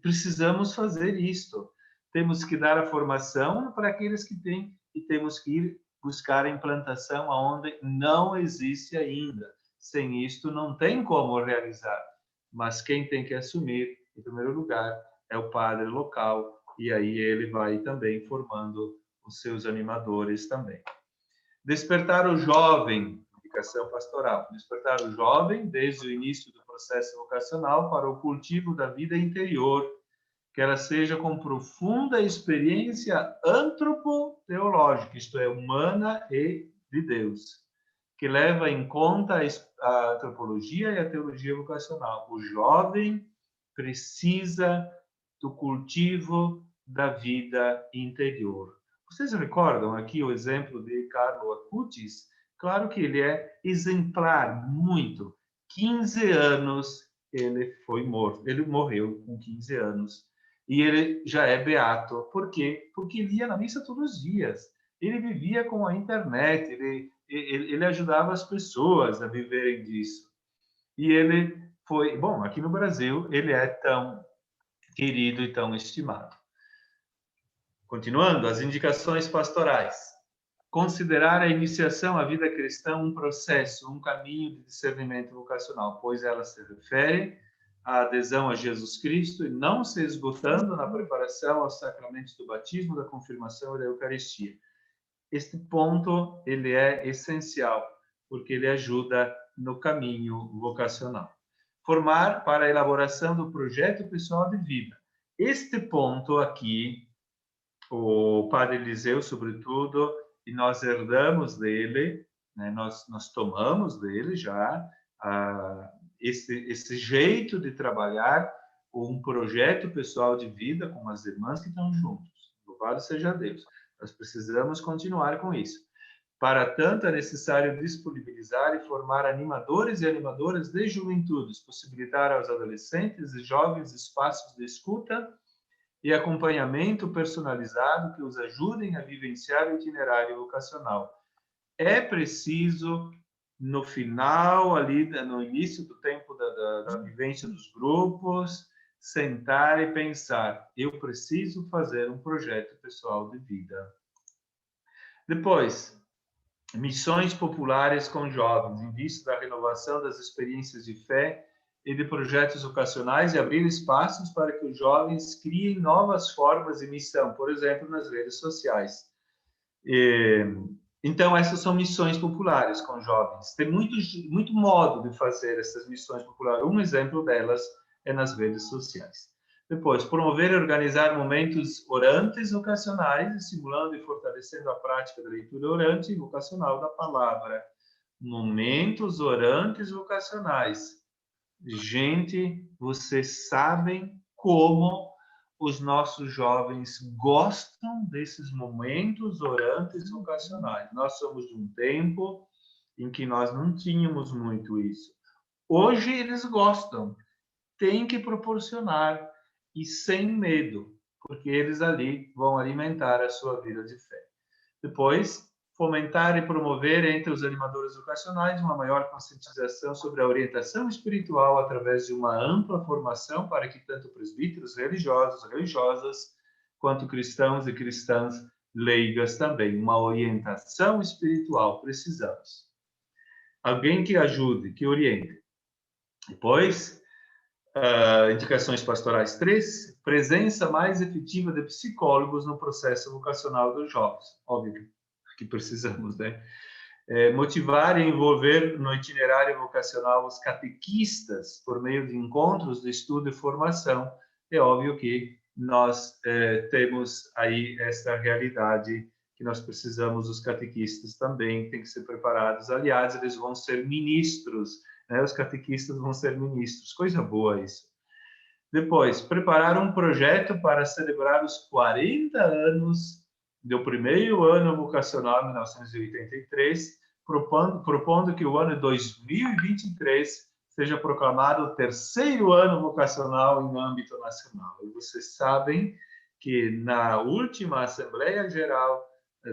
Precisamos fazer isto. Temos que dar a formação para aqueles que têm e temos que ir buscar a implantação aonde não existe ainda. Sem isto, não tem como realizar. Mas quem tem que assumir, em primeiro lugar, é o padre local, e aí ele vai também formando os seus animadores também. Despertar o jovem, indicação pastoral, despertar o jovem desde o início do processo vocacional para o cultivo da vida interior, que ela seja com profunda experiência antropoteológica, isto é, humana e de Deus, que leva em conta a antropologia e a teologia vocacional. O jovem precisa do cultivo da vida interior. Vocês recordam aqui o exemplo de Carlo Acutis? Claro que ele é exemplar, muito. 15 anos ele foi morto. Ele morreu com 15 anos. E ele já é beato. Por quê? Porque ele ia na missa todos os dias. Ele vivia com a internet. Ele ajudava as pessoas a viverem disso. E ele foi... Bom, aqui no Brasil, ele é tão querido e tão estimado. Continuando, as indicações pastorais. Considerar a iniciação à vida cristã um processo, um caminho de discernimento vocacional, pois ela se refere à adesão a Jesus Cristo e não se esgotando na preparação aos sacramentos do batismo, da confirmação e da Eucaristia. Este ponto, ele é essencial, porque ele ajuda no caminho vocacional. Formar para a elaboração do projeto pessoal de vida. Este ponto aqui, o Padre Eliseu, sobretudo, e nós herdamos dele, né? nós tomamos dele já esse jeito de trabalhar um projeto pessoal de vida com as irmãs que estão juntos. Louvado seja Deus. Nós precisamos continuar com isso. Para tanto, é necessário disponibilizar e formar animadores e animadoras de juventudes, possibilitar aos adolescentes e jovens espaços de escuta e acompanhamento personalizado que os ajudem a vivenciar o itinerário vocacional. É preciso, no final, ali, no início do tempo da vivência dos grupos, sentar e pensar, eu preciso fazer um projeto pessoal de vida. Depois, missões populares com jovens, em vista da renovação das experiências de fé e de projetos vocacionais e abrir espaços para que os jovens criem novas formas de missão, por exemplo, nas redes sociais. Então, essas são missões populares com jovens. Tem muito modo de fazer essas missões populares. Um exemplo delas é nas redes sociais. Depois, promover e organizar momentos orantes vocacionais, estimulando e fortalecendo a prática da leitura orante e vocacional da palavra. Momentos orantes vocacionais. Gente, vocês sabem como os nossos jovens gostam desses momentos orantes vocacionais. Nós somos de um tempo em que nós não tínhamos muito isso. Hoje eles gostam. Tem que proporcionar e sem medo, porque eles ali vão alimentar a sua vida de fé. Depois, fomentar e promover entre os animadores vocacionais uma maior conscientização sobre a orientação espiritual através de uma ampla formação para que tanto presbíteros religiosos, religiosas, quanto cristãos e cristãs leigas também. Uma orientação espiritual, precisamos. Alguém que ajude, que oriente. Depois, indicações pastorais 3, presença mais efetiva de psicólogos no processo vocacional dos jovens. Óbvio que precisamos, né? Motivar e envolver no itinerário vocacional os catequistas por meio de encontros de estudo e formação. É óbvio que nós temos aí esta realidade que nós precisamos, os catequistas também têm que ser preparados. Aliás, eles vão ser ministros, né? Os catequistas vão ser ministros, coisa boa isso. Depois, preparar um projeto para celebrar os 40 anos do primeiro ano vocacional, 1983, propondo que o ano 2023 seja proclamado o terceiro ano vocacional em âmbito nacional. E vocês sabem que na última Assembleia Geral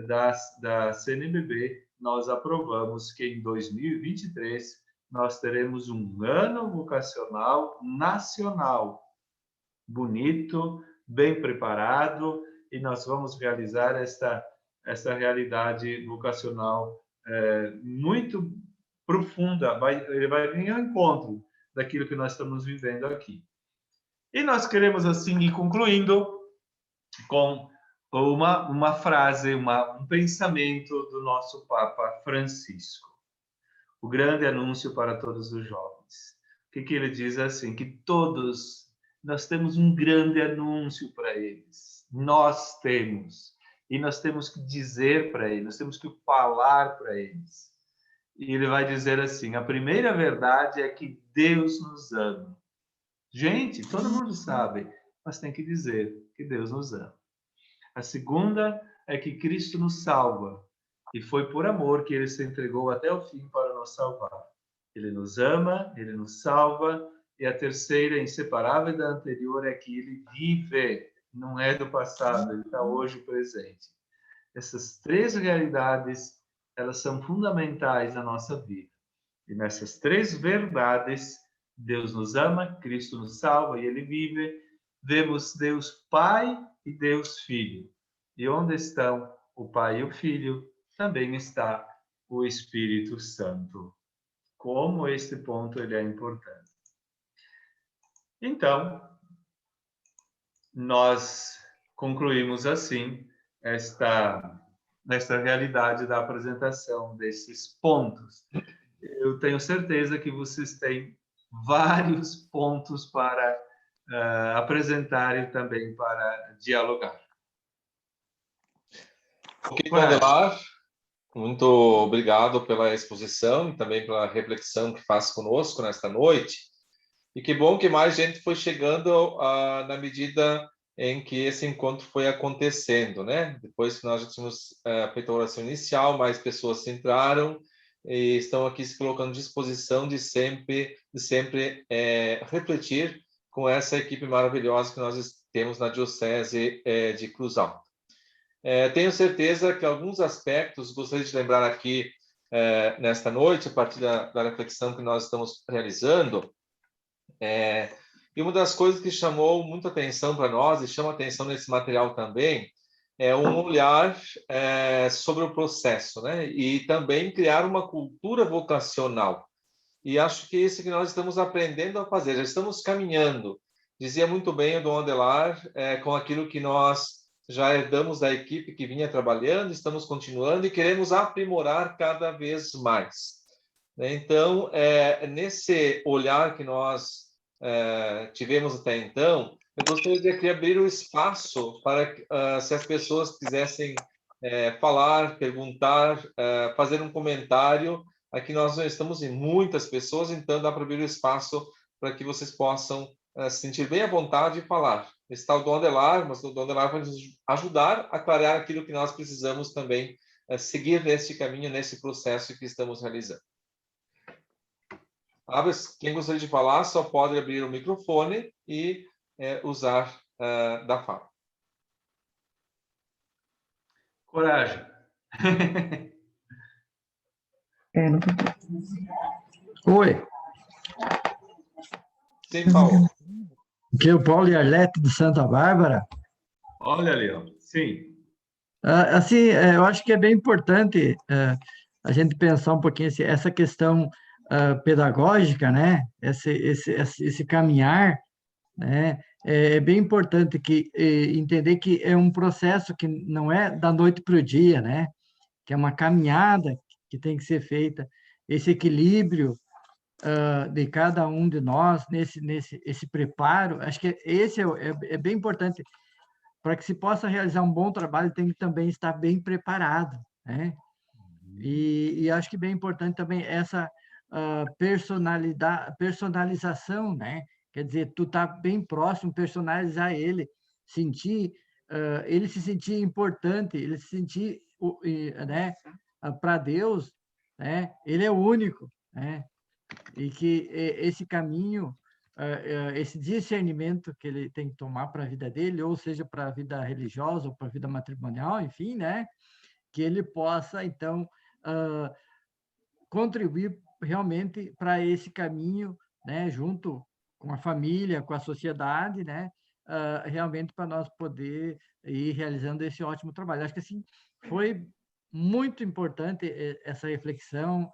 da CNBB, nós aprovamos que em 2023 nós teremos um ano vocacional nacional, bonito, bem preparado, e nós vamos realizar esta realidade vocacional muito profunda. Ele vai vir ao encontro daquilo que nós estamos vivendo aqui. E nós queremos, assim, ir concluindo com uma frase, um pensamento do nosso Papa Francisco. O grande anúncio para todos os jovens. O que ele diz assim? Que nós temos um grande anúncio para eles. Nós temos. E nós temos que dizer para eles, nós temos que falar para eles. E ele vai dizer assim, a primeira verdade é que Deus nos ama. Gente, todo mundo sabe, mas tem que dizer que Deus nos ama. A segunda é que Cristo nos salva. E foi por amor que ele se entregou até o fim para nos salvar. Ele nos ama, ele nos salva. E a terceira, inseparável da anterior, é que ele vive. Não é do passado, ele está hoje presente. Essas três realidades, elas são fundamentais na nossa vida. E nessas três verdades, Deus nos ama, Cristo nos salva e ele vive. Vemos Deus Pai e Deus Filho. E onde estão o Pai e o Filho, também está o Espírito Santo. Como este ponto ele é importante. Então, nós concluímos assim esta realidade da apresentação desses pontos. Eu tenho certeza que vocês têm vários pontos para apresentar e também para dialogar. Ok, Adelar, muito obrigado pela exposição e também pela reflexão que faz conosco nesta noite. E que bom que mais gente foi chegando na medida em que esse encontro foi acontecendo, né? Depois que nós já tínhamos feito a oração inicial, mais pessoas se entraram e estão aqui se colocando à disposição de sempre refletir com essa equipe maravilhosa que nós temos na Diocese de Cruz Alta. Tenho certeza que alguns aspectos gostaria de lembrar aqui nesta noite, a partir da reflexão que nós estamos realizando. E uma das coisas que chamou muita atenção para nós, e chama atenção nesse material também, é um olhar sobre o processo, né? E também criar uma cultura vocacional. E acho que é isso que nós estamos aprendendo a fazer, já estamos caminhando. Dizia muito bem o Dom Adelar, com aquilo que nós já herdamos da equipe que vinha trabalhando, estamos continuando e queremos aprimorar cada vez mais. Então, nesse olhar que nós tivemos até então, eu gostaria de aqui abrir o espaço para se as pessoas quisessem falar, perguntar, fazer um comentário. Aqui nós não estamos em muitas pessoas, então dá para abrir o espaço para que vocês possam se sentir bem à vontade e falar. Está o Dom Adelar, mas o Dom Adelar vai nos ajudar a clarear aquilo que nós precisamos também seguir nesse caminho, nesse processo que estamos realizando. Quem gostaria de falar só pode abrir o microfone e usar da fala. Coragem. Oi, Sim, Paulo. aqui é o Paulo Arlete de Santa Bárbara. Olha ali, ó. Sim. Assim, eu acho que é bem importante a gente pensar um pouquinho assim, essa questão pedagógica, né? Esse caminhar, né? É bem importante entender que é um processo que não é da noite para o dia, né? Que é uma caminhada que tem que ser feita. Esse equilíbrio de cada um de nós esse preparo, acho que esse é bem importante. Para que se possa realizar um bom trabalho, tem que também estar bem preparado, né? E acho que bem importante também essa personalização, né? Quer dizer, tu tá bem próximo, personalizar ele, sentir, ele se sentir importante, ele se sentir, né? Para Deus, né? Ele é o único, né? E que esse caminho, esse discernimento que ele tem que tomar para a vida dele, ou seja, para a vida religiosa ou para a vida matrimonial, enfim, né? Que ele possa, então, contribuir realmente para esse caminho, né? Junto com a família, com a sociedade, né? Realmente para nós poder ir realizando esse ótimo trabalho. Acho que assim foi muito importante essa reflexão,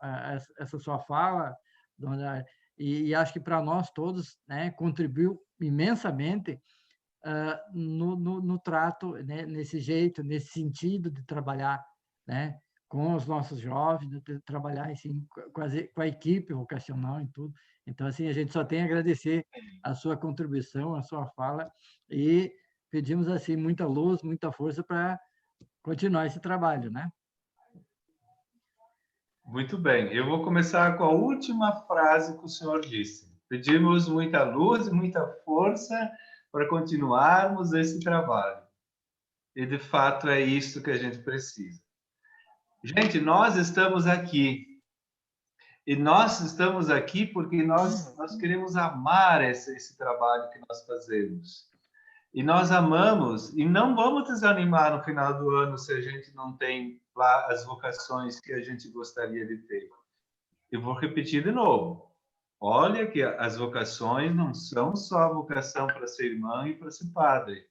essa sua fala, dona, e acho que para nós todos, né, contribuiu imensamente no trato, né, nesse jeito, nesse sentido de trabalhar, né, com os nossos jovens, de trabalhar assim, com a equipe vocacional e tudo. Então, assim, a gente só tem a agradecer a sua contribuição, a sua fala, e pedimos, assim, muita luz, muita força para continuar esse trabalho, né? Muito bem. Eu vou começar com a última frase que o senhor disse. Pedimos muita luz e muita força para continuarmos esse trabalho. E, de fato, é isso que a gente precisa. Gente, nós estamos aqui. E nós estamos aqui porque nós queremos amar esse trabalho que nós fazemos. E nós amamos e não vamos desanimar no final do ano se a gente não tem lá as vocações que a gente gostaria de ter. Eu vou repetir de novo. Olha que as vocações não são só a vocação para ser irmão e para ser padre.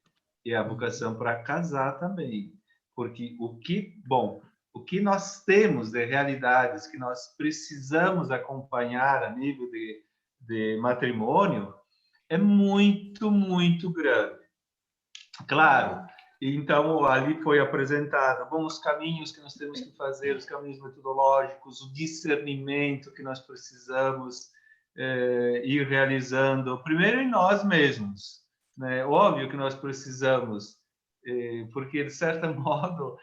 É a vocação para casar também. Porque o que nós temos de realidades que nós precisamos acompanhar a nível de matrimônio é muito, muito grande. Claro, então ali foi apresentado os caminhos que nós temos que fazer, os caminhos metodológicos, o discernimento que nós precisamos ir realizando, primeiro em nós mesmos, né? Óbvio que nós precisamos, porque de certo modo,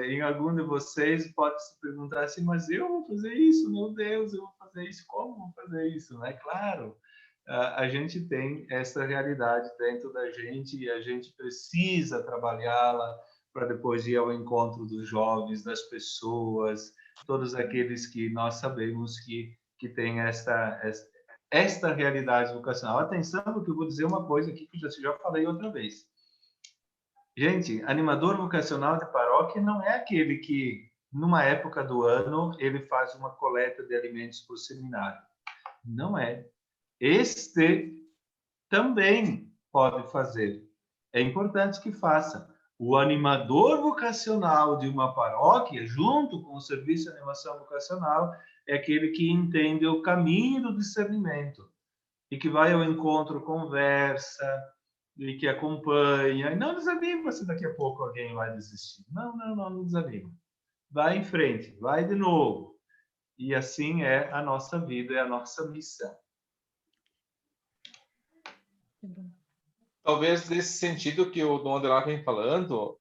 em algum de vocês pode se perguntar assim, mas eu vou fazer isso, meu Deus, eu vou fazer isso, como vou fazer isso, né? Claro. A gente tem essa realidade dentro da gente e a gente precisa trabalhá-la para depois ir ao encontro dos jovens, das pessoas, todos aqueles que nós sabemos que têm esta realidade vocacional. Atenção, porque eu vou dizer uma coisa aqui que eu já falei outra vez. Gente, animador vocacional de paróquia não é aquele que, numa época do ano, ele faz uma coleta de alimentos para o seminário. Não é. Este também pode fazer. É importante que faça. O animador vocacional de uma paróquia, junto com o serviço de animação vocacional, é aquele que entende o caminho do discernimento e que vai ao encontro, conversa e que acompanha. E não desanima se daqui a pouco alguém vai desistir. Não desanima. Vai em frente, vai de novo. E assim é a nossa vida, é a nossa missão. Talvez nesse sentido que o Dom Adelar vem falando,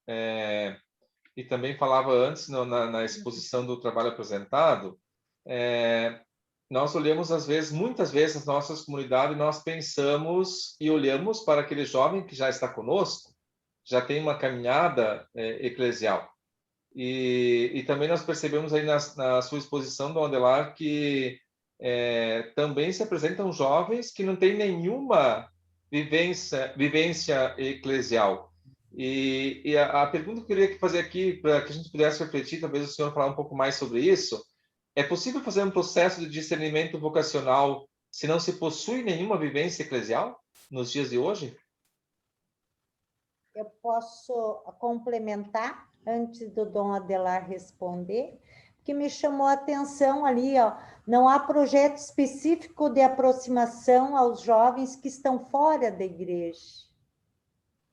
e também falava antes na exposição do trabalho apresentado, nós olhamos muitas vezes as nossas comunidades, nós pensamos e olhamos para aquele jovem que já está conosco, já tem uma caminhada eclesial. E também nós percebemos aí na sua exposição, Dom Adelar, que também se apresentam jovens que não têm nenhuma vivência eclesial. E a pergunta que eu queria fazer aqui, para que a gente pudesse refletir, talvez o senhor falar um pouco mais sobre isso, É possível fazer um processo de discernimento vocacional se não se possui nenhuma vivência eclesial nos dias de hoje? Eu posso complementar antes do Dom Adelar responder, que me chamou a atenção ali, ó, não há projeto específico de aproximação aos jovens que estão fora da igreja,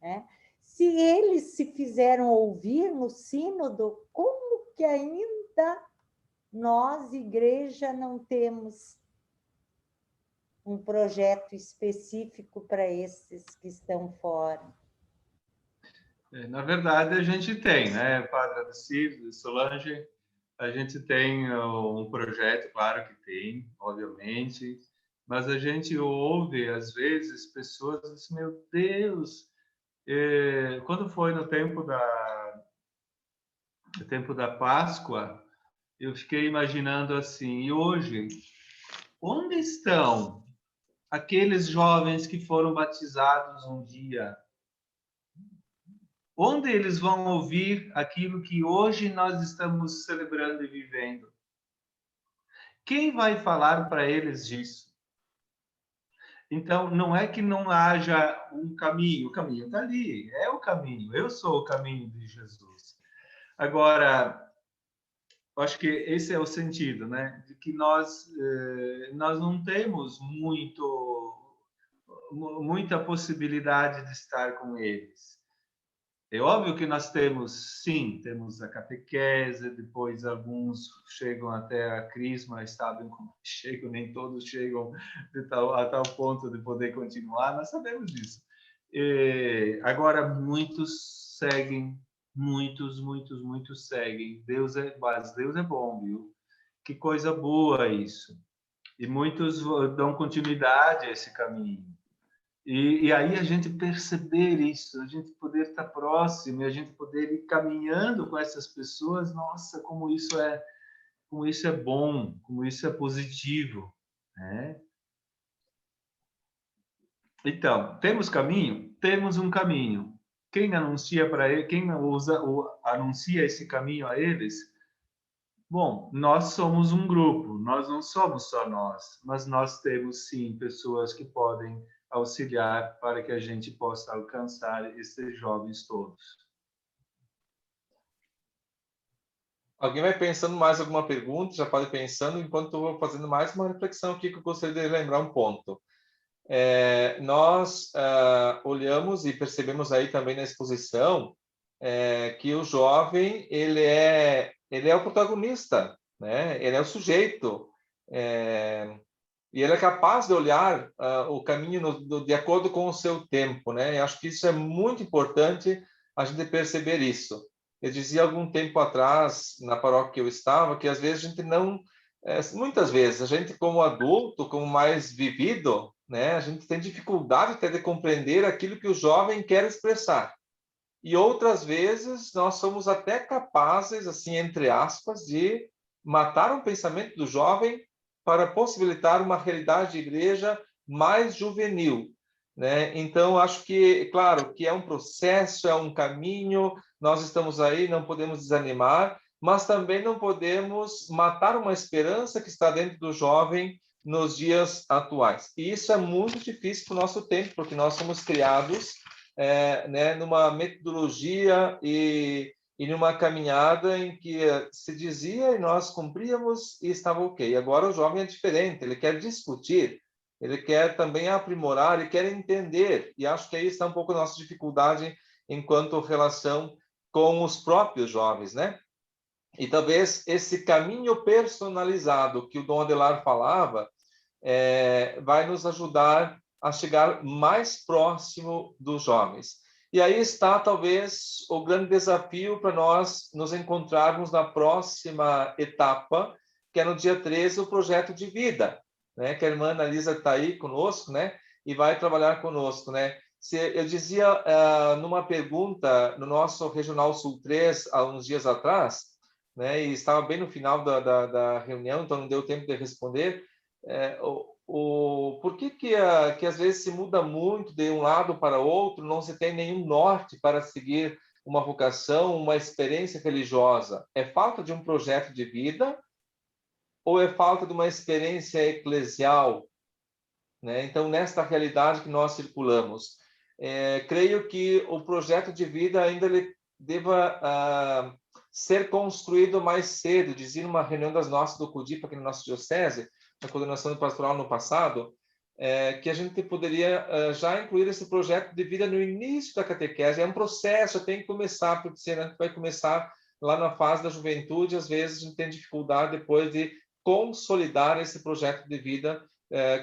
né? Se eles se fizeram ouvir no sínodo, como que ainda nós, igreja, não temos um projeto específico para esses que estão fora? Na verdade, a gente tem, né, Padre Adecir, Solange, a gente tem um projeto, claro que tem, obviamente, mas a gente ouve, às vezes, pessoas dizem, meu Deus, quando foi no tempo da Páscoa, eu fiquei imaginando assim, e hoje, onde estão aqueles jovens que foram batizados um dia? Onde eles vão ouvir aquilo que hoje nós estamos celebrando e vivendo? Quem vai falar para eles disso? Então, não é que não haja um caminho, o caminho está ali, é o caminho, eu sou o caminho de Jesus. Agora, eu acho que esse é o sentido, né? De que nós não temos muita possibilidade de estar com eles. É óbvio que nós temos, sim, temos a catequese, depois alguns chegam até a crisma, sabem como chegam, nem todos chegam a tal ponto de poder continuar, nós sabemos disso. Agora, muitos seguem, muitos seguem. Mas Deus é bom, viu? Que coisa boa isso. E muitos dão continuidade a esse caminho. E aí a gente perceber isso, a gente poder estar próximo, e a gente poder ir caminhando com essas pessoas, nossa, como isso é bom, como isso é positivo, né? Então, temos caminho? Temos um caminho. Quem anuncia para ele, quem anuncia esse caminho a eles? Bom, nós somos um grupo, nós não somos só nós, mas nós temos sim pessoas que podem auxiliar para que a gente possa alcançar esses jovens todos. Alguém vai pensando mais alguma pergunta? Já pode ir pensando, enquanto eu vou fazendo mais uma reflexão aqui que eu gostaria de lembrar um ponto. Nós olhamos e percebemos aí também na exposição que o jovem ele é o protagonista, né? Ele é o sujeito, e ele é capaz de olhar o caminho de acordo com o seu tempo, né? Eu acho que isso é muito importante a gente perceber isso. Eu dizia algum tempo atrás na paróquia que eu estava que às vezes a gente não, muitas vezes a gente como adulto, como mais vivido, né? A gente tem dificuldade até de compreender aquilo que o jovem quer expressar. E outras vezes nós somos até capazes, assim, entre aspas, de matar um pensamento do jovem para possibilitar uma realidade de igreja mais juvenil, né? Então, acho que, claro, que é um processo, é um caminho, nós estamos aí, não podemos desanimar, mas também não podemos matar uma esperança que está dentro do jovem nos dias atuais. E isso é muito difícil para o nosso tempo, porque nós somos criados né, numa metodologia e numa caminhada em que se dizia e nós cumpríamos e estava ok. Agora o jovem é diferente, ele quer discutir, ele quer também aprimorar, ele quer entender, e acho que aí está um pouco a nossa dificuldade enquanto relação com os próprios jovens, né? E talvez esse caminho personalizado que o Dom Adelar falava vai nos ajudar a chegar mais próximo dos jovens. E aí está, talvez, o grande desafio para nós nos encontrarmos na próxima etapa, que é no dia 13, o projeto de vida, né? Que a irmã Analisa está aí conosco, né? E vai trabalhar conosco, né? Eu dizia numa pergunta no nosso Regional Sul 3, há uns dias atrás, né? E estava bem no final da reunião, então não deu tempo de responder, por que às vezes se muda muito de um lado para outro, não se tem nenhum norte para seguir uma vocação, uma experiência religiosa? É falta de um projeto de vida ou é falta de uma experiência eclesial, né? Então, nesta realidade que nós circulamos, creio que o projeto de vida ainda deva ser construído mais cedo. Dizia numa reunião das nossas do CUDIP, aqui na nossa diocese, na coordenação pastoral no passado, que a gente poderia já incluir esse projeto de vida no início da catequese. É um processo, tem que começar, porque senão a gente vai começar lá na fase da juventude, às vezes a gente tem dificuldade depois de consolidar esse projeto de vida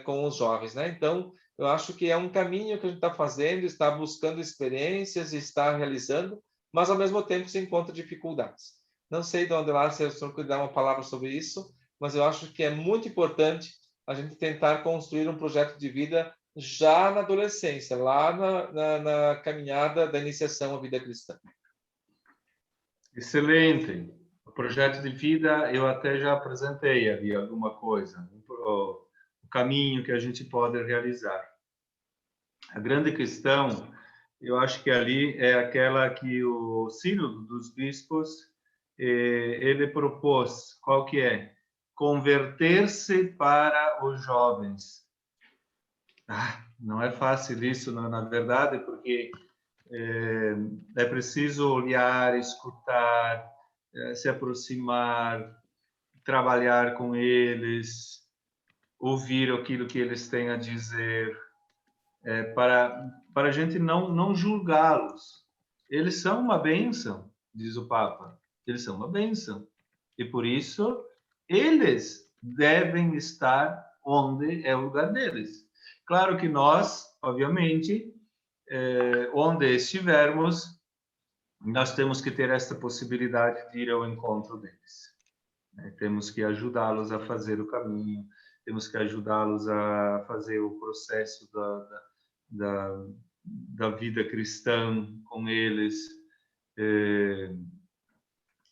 com os jovens, né? Então, eu acho que é um caminho que a gente está fazendo, está buscando experiências, está realizando, mas ao mesmo tempo se encontra dificuldades. Não sei, Dona Adelar, se o senhor quer dar uma palavra sobre isso, mas eu acho que é muito importante a gente tentar construir um projeto de vida já na adolescência, lá na caminhada da iniciação à vida cristã. Excelente. O projeto de vida, eu até já apresentei ali alguma coisa, o caminho que a gente pode realizar. A grande questão, eu acho que ali é aquela que o Sínodo dos Bispos, ele propôs, qual que é? Converter-se para os jovens. Não é fácil isso, na verdade, porque é preciso olhar, escutar, se aproximar, trabalhar com eles, ouvir aquilo que eles têm a dizer, para a gente não julgá-los. Eles são uma bênção, diz o Papa. Eles são uma bênção. E por isso, eles devem estar onde é o lugar deles. Claro que nós, obviamente, onde estivermos, nós temos que ter esta possibilidade de ir ao encontro deles. Temos que ajudá-los a fazer o caminho, temos que ajudá-los a fazer o processo da vida cristã com eles.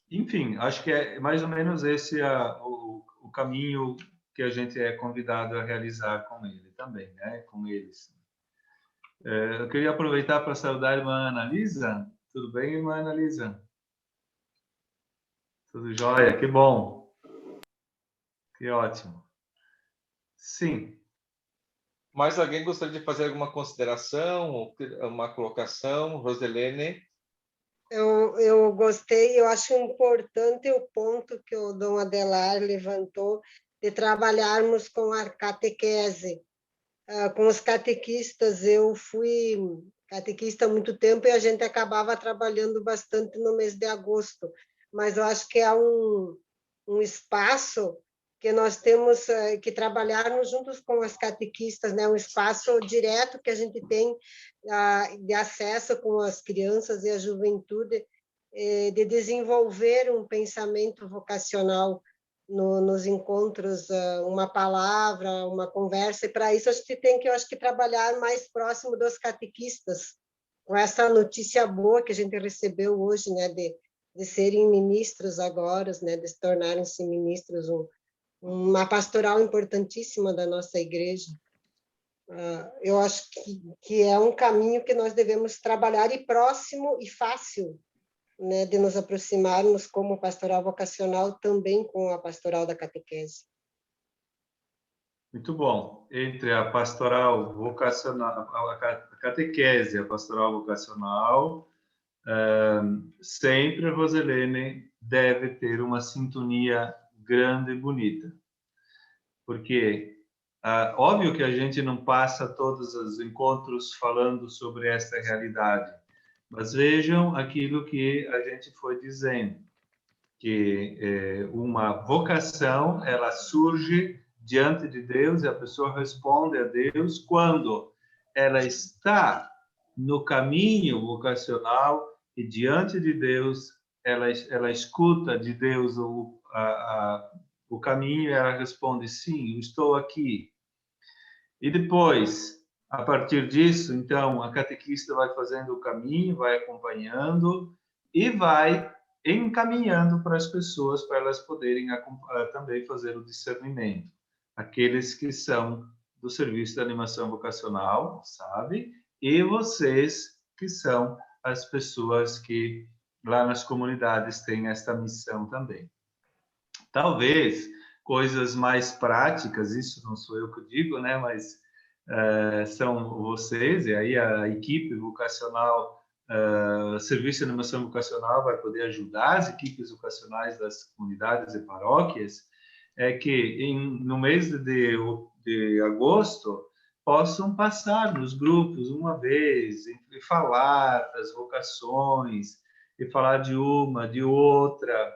Enfim, acho que é mais ou menos esse o caminho que a gente é convidado a realizar com ele também, né? Com eles. Eu queria aproveitar para saudar a irmã Analisa. Tudo bem, irmã Analisa? Tudo jóia? Que bom. Que ótimo. Sim. Mais alguém gostaria de fazer alguma consideração, ou uma colocação? Roselene? Eu gostei, eu acho importante o ponto que o Dom Adelar levantou de trabalharmos com a catequese, com os catequistas. Eu fui catequista há muito tempo e a gente acabava trabalhando bastante no mês de agosto, mas eu acho que é um espaço que nós temos que trabalharmos juntos com as catequistas, né? Um espaço direto que a gente tem de acesso com as crianças e a juventude, de desenvolver um pensamento vocacional nos encontros, uma palavra, uma conversa, e para isso a gente tem que, eu acho que, trabalhar mais próximo dos catequistas, com essa notícia boa que a gente recebeu hoje, né? De serem ministros agora, né? De se tornarem-se ministros, uma pastoral importantíssima da nossa igreja. Eu acho que é um caminho que nós devemos trabalhar, e próximo e fácil, né, de nos aproximarmos como pastoral vocacional também com a pastoral da catequese. Muito bom. Entre a pastoral vocacional, a catequese e a pastoral vocacional, sempre, Roselene, deve ter uma sintonia grande e bonita. Porque, óbvio que a gente não passa todos os encontros falando sobre esta realidade, mas vejam aquilo que a gente foi dizendo, que uma vocação, ela surge diante de Deus e a pessoa responde a Deus quando ela está no caminho vocacional e diante de Deus, ela escuta de Deus o caminho e ela responde, sim, eu estou aqui. E depois, a partir disso, então, a catequista vai fazendo o caminho, vai acompanhando e vai encaminhando para as pessoas, para elas poderem também fazer o discernimento. Aqueles que são do serviço de animação vocacional, sabe? E vocês que são as pessoas que lá nas comunidades têm esta missão também. Talvez, coisas mais práticas, isso não sou eu que digo, né? Mas são vocês, e aí a equipe vocacional, Serviço de Animação Vocacional vai poder ajudar as equipes vocacionais das comunidades e paróquias, é que no mês de agosto possam passar nos grupos uma vez e falar das vocações, e falar de uma, de outra,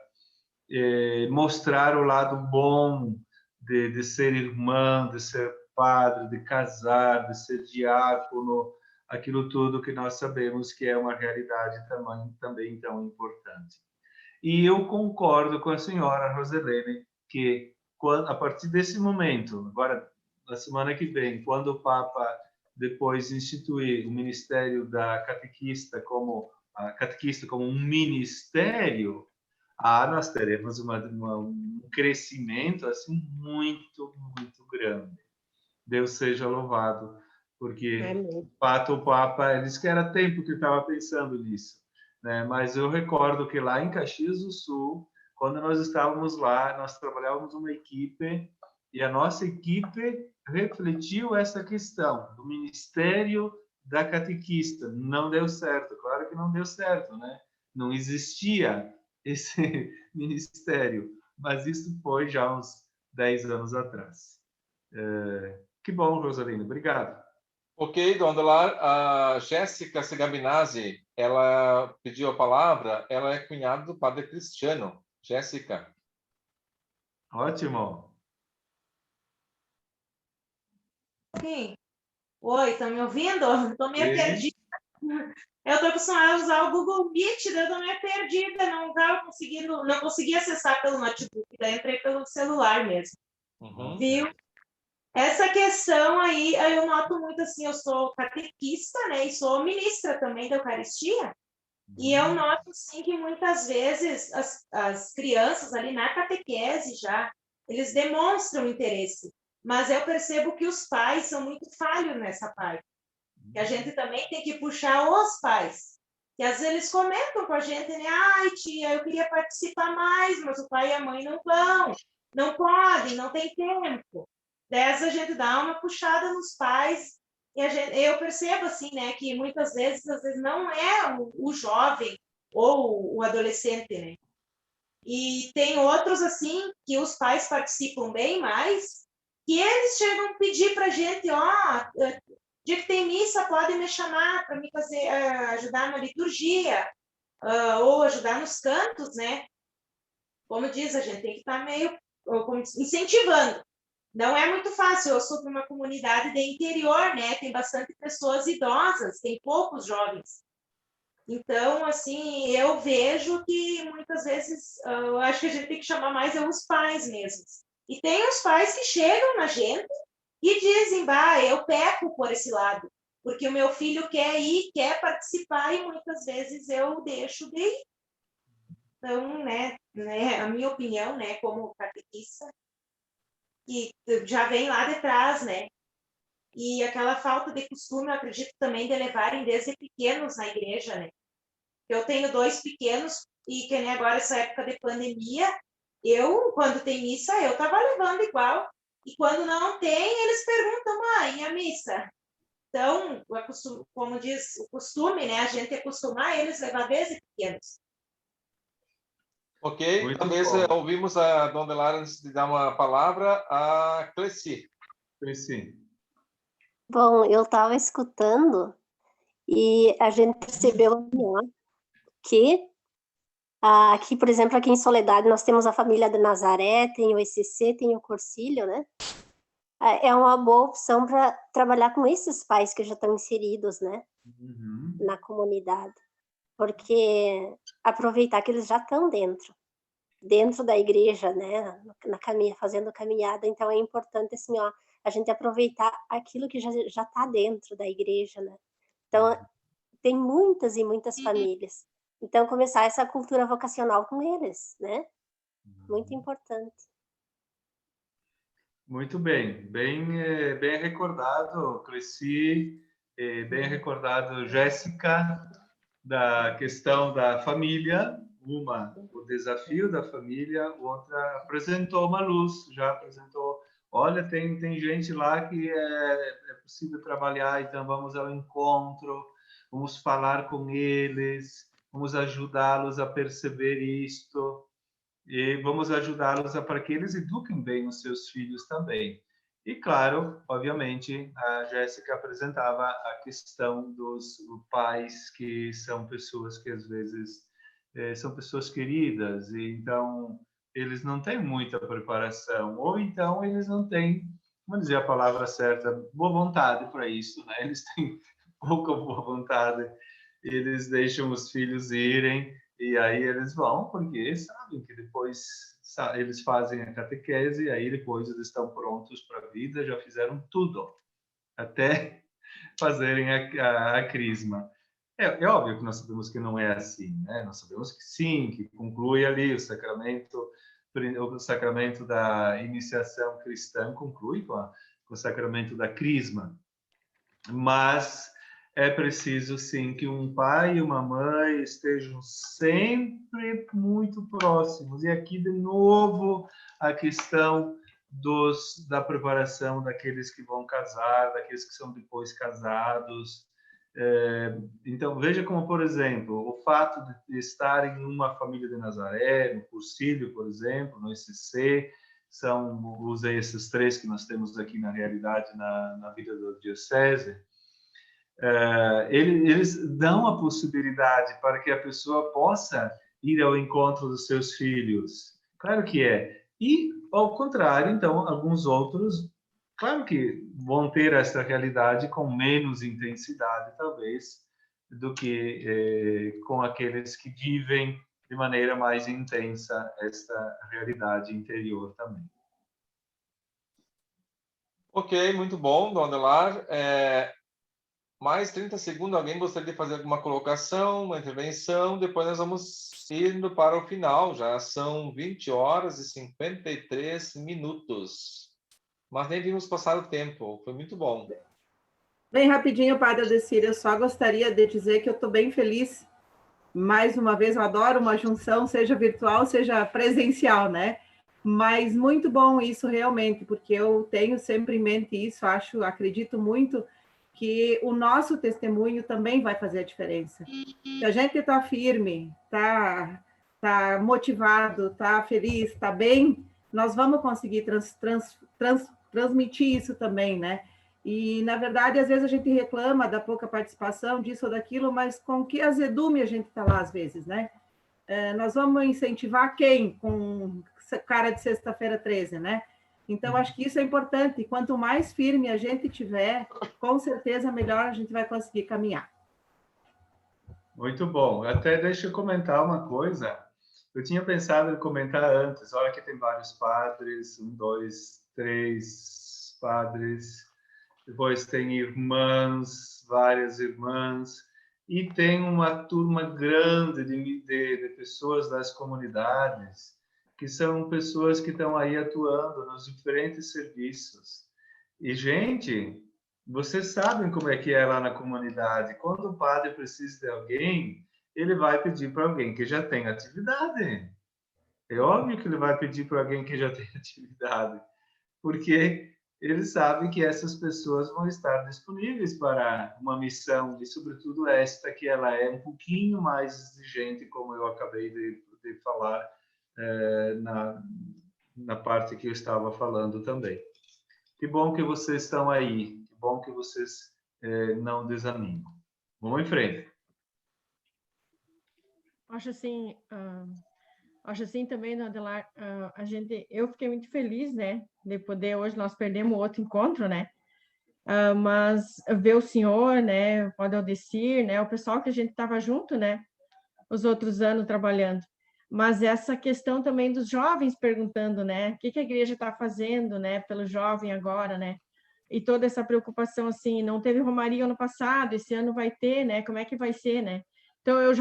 mostrar o lado bom de ser irmão, de ser padre, de casar, de ser diácono, aquilo tudo que nós sabemos que é uma realidade também tão importante. E eu concordo com a senhora Roselene que a partir desse momento, agora na semana que vem, quando o Papa depois instituir o ministério da catequista como um ministério, nós teremos um crescimento assim muito, muito grande. Deus seja louvado, porque de fato o Papa disse que era tempo que estava pensando nisso, né? Mas eu recordo que lá em Caxias do Sul, quando nós estávamos lá, nós trabalhávamos uma equipe e a nossa equipe refletiu essa questão do ministério da catequista. Não deu certo, claro que não deu certo, né? Não existia esse ministério, mas isso foi já uns 10 anos atrás. Que bom, Rosalina, obrigado. Ok, Dom Adelar, a Jéssica Segabinazzi, ela pediu a palavra, ela é cunhada do padre Cristiano. Jéssica. Ótimo. Sim. Oi, estão me ouvindo? Estou meio perdida. Eu estou acostumada a usar o Google Meet, eu estou meio perdida, não estava conseguindo, não consegui acessar pelo notebook, daí entrei pelo celular mesmo. Viu? Essa questão aí, eu noto muito assim, eu sou catequista, né, e sou ministra também da Eucaristia, e eu noto, sim, que muitas vezes as crianças ali na catequese já, eles demonstram interesse, mas eu percebo que os pais são muito falhos nessa parte, que a gente também tem que puxar os pais, que às vezes eles comentam com a gente, né, ai tia, eu queria participar mais, mas o pai e a mãe não vão, não podem, não tem tempo. Dessa a gente dá uma puxada nos pais e eu percebo assim, né, que muitas vezes, às vezes não é o jovem ou o adolescente, né? E tem outros assim que os pais participam bem mais, que eles chegam a pedir para a gente, dia que tem missa pode me chamar para me fazer ajudar na liturgia ou ajudar nos cantos, né? Como diz, a gente tem que estar meio incentivando. Não é muito fácil, eu sou de uma comunidade de interior, né? Tem bastante pessoas idosas, tem poucos jovens. Então, assim, eu vejo que muitas vezes, eu acho que a gente tem que chamar mais os pais mesmos. E tem os pais que chegam na gente e dizem, eu peco por esse lado, porque o meu filho quer ir, quer participar, e muitas vezes eu deixo de ir. Então, né, a minha opinião, né, como catequista, que já vem lá de trás, né? E aquela falta de costume, eu acredito também de levarem desde pequenos na igreja, né? Eu tenho 2 pequenos e que nem agora essa época de pandemia, quando tem missa, eu estava levando igual. E quando não tem, eles perguntam, mãe, e a missa? Então, como diz o costume, né? A gente acostumar eles a levar desde pequenos. Ok, Muito talvez bom. ouvimos a Dom Adelar, antes de dar uma palavra, a Cleci. Cleci. Bom, eu estava escutando e a gente percebeu que aqui, por exemplo, aqui em Soledade, nós temos a família de Nazaré, tem o ECC, tem o Cursilho, né? É uma boa opção para trabalhar com esses pais que já estão inseridos, né? Na comunidade. Porque aproveitar que eles já estão dentro da igreja, né, fazendo caminhada, então é importante assim, a gente aproveitar aquilo que já está dentro da igreja, né? Então tem muitas e muitas famílias, então começar essa cultura vocacional com eles, né? Muito importante. Muito bem, bem recordado, Cleci, bem recordado, Jéssica, da questão da família, uma o desafio da família, outra apresentou uma luz, já apresentou, olha, tem gente lá que é possível trabalhar, então vamos ao encontro, vamos falar com eles, vamos ajudá-los a perceber isto, e vamos ajudá-los para que eles eduquem bem os seus filhos também. E, claro, obviamente, a Jéssica apresentava a questão dos pais, que são pessoas que, às vezes, são pessoas queridas, e então eles não têm muita preparação, ou então eles não têm, vamos dizer a palavra certa, boa vontade para isso, né? Eles têm pouca boa vontade, eles deixam os filhos irem, e aí eles vão, porque sabem que depois eles fazem a catequese, e aí depois eles estão prontos para a vida, já fizeram tudo, até fazerem a crisma. É óbvio que nós sabemos que não é assim, né? Nós sabemos que sim, que conclui ali o sacramento da iniciação cristã, conclui com o sacramento da crisma. Mas é preciso, sim, que um pai e uma mãe estejam sempre muito próximos. E aqui, de novo, a questão da preparação daqueles que vão casar, daqueles que são depois casados. Então, veja como, por exemplo, o fato de estar em uma família de Nazaré, no Cursilho, por exemplo, no ICC, usei esses 3 que nós temos aqui na realidade, na vida da diocese. Eles dão a possibilidade para que a pessoa possa ir ao encontro dos seus filhos. Claro que é. E, ao contrário, então, alguns outros, claro que vão ter essa realidade com menos intensidade, talvez, do que com aqueles que vivem de maneira mais intensa esta realidade interior também. Ok, muito bom, Dom Adelar. Mais 30 segundos, alguém gostaria de fazer alguma colocação, uma intervenção? Depois nós vamos indo para o final, já são 20 horas e 53 minutos. Mas nem vimos passar o tempo, foi muito bom. Bem rapidinho, Padre Adecir, eu só gostaria de dizer que eu estou bem feliz. Mais uma vez, eu adoro uma junção, seja virtual, seja presencial, né? Mas muito bom isso realmente, porque eu tenho sempre em mente isso, acredito muito que o nosso testemunho também vai fazer a diferença. Se a gente está firme, está motivado, está feliz, está bem, nós vamos conseguir transmitir isso também, né? E, na verdade, às vezes a gente reclama da pouca participação, disso ou daquilo, mas com que azedume a gente está lá, às vezes, né? Nós vamos incentivar quem? Com cara de sexta-feira 13, né? Então, acho que isso é importante. Quanto mais firme a gente tiver, com certeza, melhor a gente vai conseguir caminhar. Muito bom. Até deixa eu comentar uma coisa. Eu tinha pensado em comentar antes. Olha que tem vários padres, 1, 2, 3 padres. Depois tem irmãs, várias irmãs. E tem uma turma grande de pessoas das comunidades, que são pessoas que estão aí atuando nos diferentes serviços. E, gente, vocês sabem como é que é lá na comunidade. Quando o padre precisa de alguém, ele vai pedir para alguém que já tem atividade. É óbvio que ele vai pedir para alguém que já tem atividade, porque ele sabe que essas pessoas vão estar disponíveis para uma missão, e, sobretudo, esta que ela é um pouquinho mais exigente, como eu acabei de falar, na parte que eu estava falando também. Que bom que vocês estão aí, que bom que vocês não desanimam. Vamos em frente. Acho assim também, Adelar, eu fiquei muito feliz, né, de poder, hoje nós perdemos outro encontro, né, mas ver o senhor, né, o Padre Aldecir, né, o pessoal que a gente estava junto, né, os outros anos trabalhando. Mas essa questão também dos jovens perguntando, né, o que a igreja está fazendo, né, pelo jovem agora, né, e toda essa preocupação, assim, não teve romaria ano passado, esse ano vai ter, né, como é que vai ser, né? Então, eu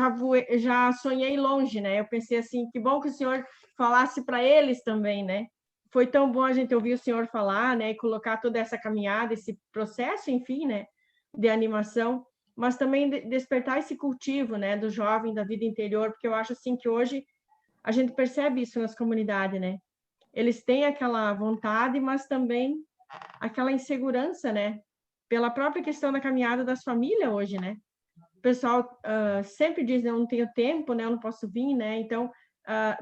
já sonhei longe, né, eu pensei assim, que bom que o senhor falasse para eles também, né? Foi tão bom a gente ouvir o senhor falar, né, e colocar toda essa caminhada, esse processo, enfim, né, de animação. mas também despertar esse cultivo, né, do jovem, da vida interior, porque eu acho assim que hoje a gente percebe isso nas comunidades, né? Eles têm aquela vontade, mas também aquela insegurança, né? Pela própria questão da caminhada das famílias hoje, né? O pessoal sempre diz, eu não tenho tempo, né? Eu não posso vir, né? Então,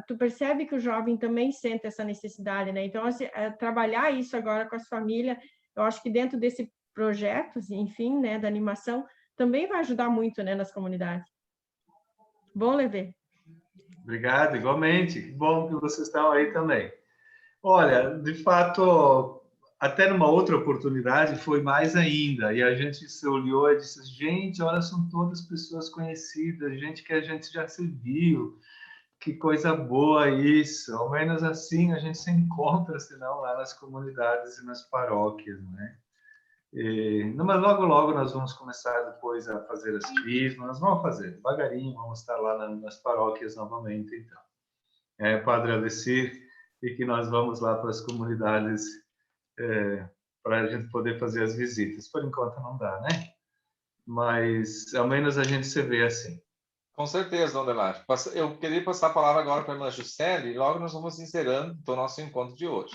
tu percebe que o jovem também sente essa necessidade, né? Então, assim, trabalhar isso agora com as famílias, eu acho que dentro desse projeto, enfim, né, da animação, também vai ajudar muito, né, nas comunidades. Bom, Levê? Obrigado, igualmente. Que bom que vocês estão aí também. Olha, de fato, até numa outra oportunidade foi mais ainda. E a gente se olhou e disse, gente, olha, são todas pessoas conhecidas, gente que a gente já se viu. Que coisa boa isso. Ao menos assim a gente se encontra, senão lá nas comunidades e nas paróquias, né? Mas logo, logo nós vamos começar depois a fazer as crismas. Nós vamos fazer devagarinho, vamos estar lá nas paróquias novamente, então. Padre Adecir, e que nós vamos lá para as comunidades para a gente poder fazer as visitas. Por enquanto não dá, né? Mas ao menos a gente se vê assim. Com certeza, Dom Adelar. Eu queria passar a palavra agora para a irmã Juscelia e logo nós vamos encerrando o nosso encontro de hoje.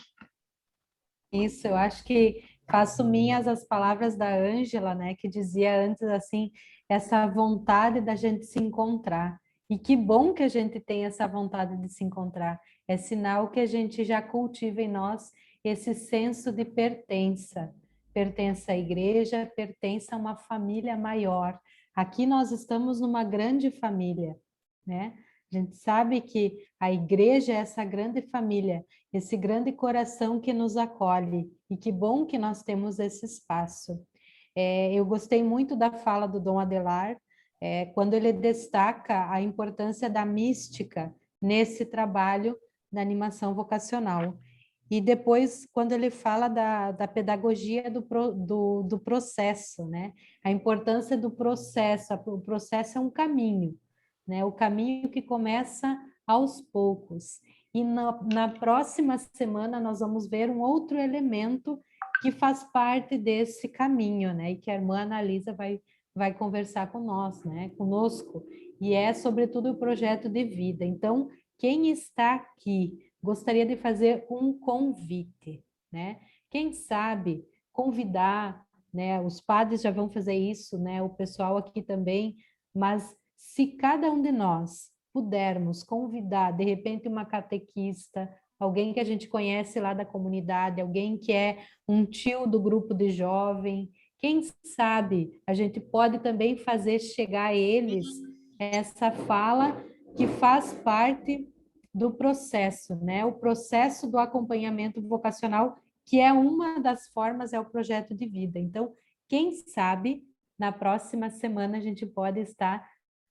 Isso, eu acho que faço minhas as palavras da Ângela, né, que dizia antes assim, essa vontade da gente se encontrar. E que bom que a gente tem essa vontade de se encontrar. É sinal que a gente já cultiva em nós esse senso de pertença. Pertença à igreja, pertença a uma família maior. Aqui nós estamos numa grande família, né? A gente sabe que a igreja é essa grande família, esse grande coração que nos acolhe, e que bom que nós temos esse espaço. Eu gostei muito da fala do Dom Adelar, quando ele destaca a importância da mística nesse trabalho da animação vocacional. E depois, quando ele fala da pedagogia do processo, né? A importância do processo, o processo é um caminho, né? O caminho que começa aos poucos. E na próxima semana nós vamos ver um outro elemento que faz parte desse caminho, né? E que a irmã Analisa vai conversar com nós, né? Conosco. E é, sobretudo, o projeto de vida. Então, quem está aqui gostaria de fazer um convite, né? Quem sabe convidar, né? Os padres já vão fazer isso, né? O pessoal aqui também, mas se cada um de nós pudermos convidar, de repente, uma catequista, alguém que a gente conhece lá da comunidade, alguém que é um tio do grupo de jovem, quem sabe a gente pode também fazer chegar a eles essa fala que faz parte do processo, né? O processo do acompanhamento vocacional, que é uma das formas, é o projeto de vida. Então, quem sabe, na próxima semana a gente pode estar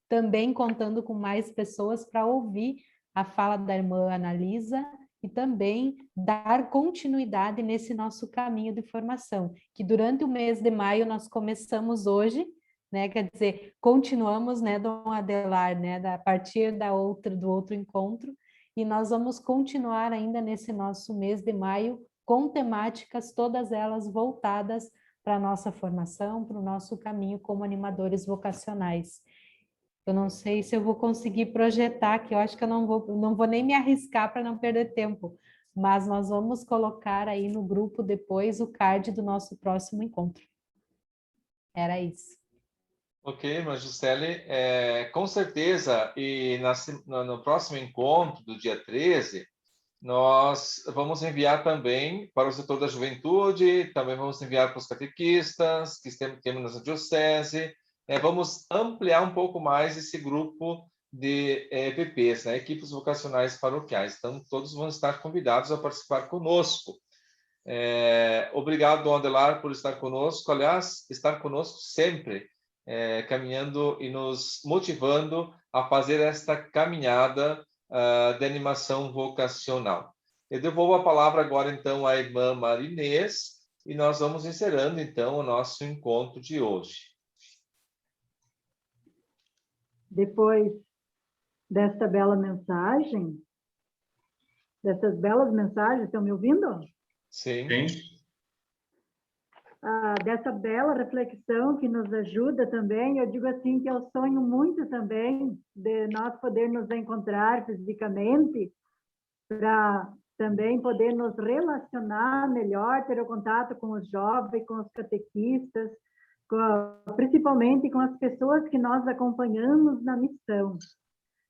também contando com mais pessoas para ouvir a fala da irmã Analisa e também dar continuidade nesse nosso caminho de formação, que durante o mês de maio nós começamos hoje, né? Quer dizer, continuamos, né, Dom Adelar, né, a partir do outro encontro, e nós vamos continuar ainda nesse nosso mês de maio com temáticas, todas elas voltadas para a nossa formação, para o nosso caminho como animadores vocacionais. Eu não sei se eu vou conseguir projetar, que eu acho que eu não vou nem me arriscar para não perder tempo, mas nós vamos colocar aí no grupo depois o card do nosso próximo encontro. Era isso. Ok, mas Juscelia, com certeza, e no próximo encontro, do dia 13, nós vamos enviar também para o setor da juventude, também vamos enviar para os catequistas que temos na diocese, vamos ampliar um pouco mais esse grupo de EPPs, né? Equipes vocacionais paroquiais. Então, todos vão estar convidados a participar conosco. Obrigado, Dom Adelar, por estar conosco. Aliás, estar conosco sempre, caminhando e nos motivando a fazer esta caminhada de animação vocacional. Eu devolvo a palavra agora, então, à irmã Marinês, e nós vamos encerrando, então, o nosso encontro de hoje. Depois desta bela mensagem, dessas belas mensagens, estão me ouvindo? Sim. dessa bela reflexão que nos ajuda também. Eu digo assim que eu sonho muito também de nós poder nos encontrar fisicamente para também poder nos relacionar melhor, ter o contato com os jovens, com os catequistas, principalmente com as pessoas que nós acompanhamos na missão.